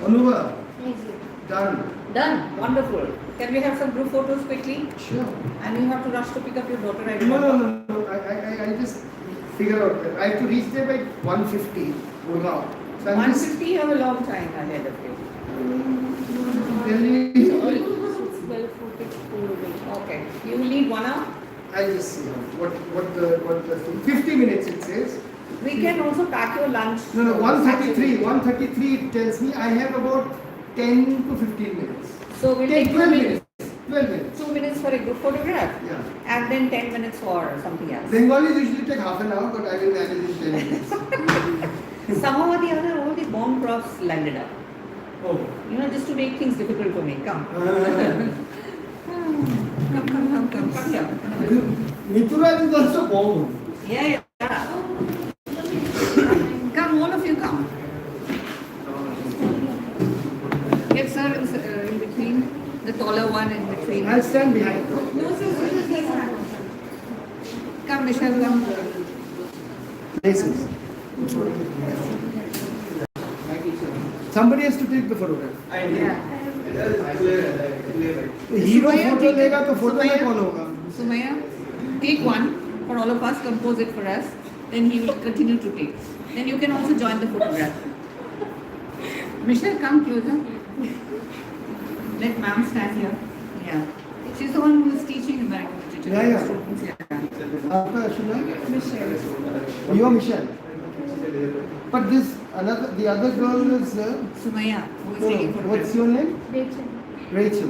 Anuva, done. Done. Wonderful. Can we have some group photos quickly? Sure. And you have to rush to pick up your daughter. I No, remember. no, no, no. I just figure out. I have to reach there by 1:50. Gurgaon. So I'm just 150, you have a long time ahead of you. really. Okay. You will need 1 hour. I'll just see what the 50 minutes it says. We can also pack your lunch. No, 1:33. 1:33 it tells me I have about 10 to 15 minutes. So we'll Take take 12 minutes. 12 minutes. 2 minutes for a group photograph. Yeah. And then 10 minutes for something else. Bengalis usually take half an hour, but I will manage in 10 minutes. Somehow or the other, all the bomb drops landed up. Oh. You know, just to make things difficult for me. Come. Come here. Mituraj is also bomb. Yeah. Come, all of you come. Get sir in between, the taller one in between. I'll stand behind. No, sir. Come, Michelle, come. Places. Somebody has to take the photograph. Yeah. Hero Sumaya, photo take लेगा it. तो photo में Sumaya. कौन होगा? Sumaya, take one for all of us, compose it for us, then he will continue to take. Then you can also join the photograph. Michelle, come closer. Let ma'am stand here. Yeah. She's the one who is teaching American literature. Yeah, yeah. Students, yeah. आपका शुभ है? Michelle. You are Michelle. But the other girl is. Sumaya, who is taking What's photograph. your name? Rachel.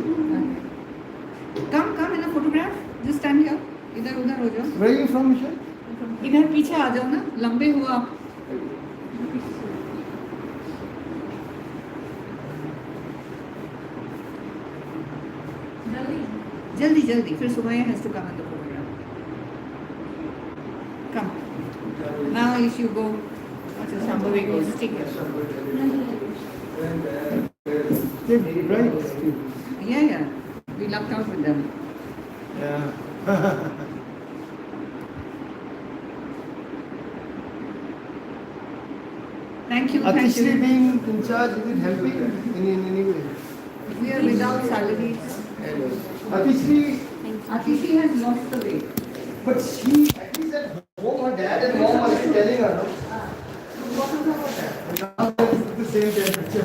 Come in a photograph. Just stand here. इधर उधर हो जाओ. Where are you from, Michelle? इधर पीछे आ जाओ ना. लंबे हो आप. जल्दी फिर Sumaya has to come in the photograph. Come. Now if you go, what's the Shambhavi goes, take it. Take right. Yeah. We lucked out with them. Yeah. Thank you. Atishri being in charge, is it helping in any way? We are without salaries. Atishri has lost the weight. but she, at least at home, her dad and mom are telling her, no? Now it's the same temperature.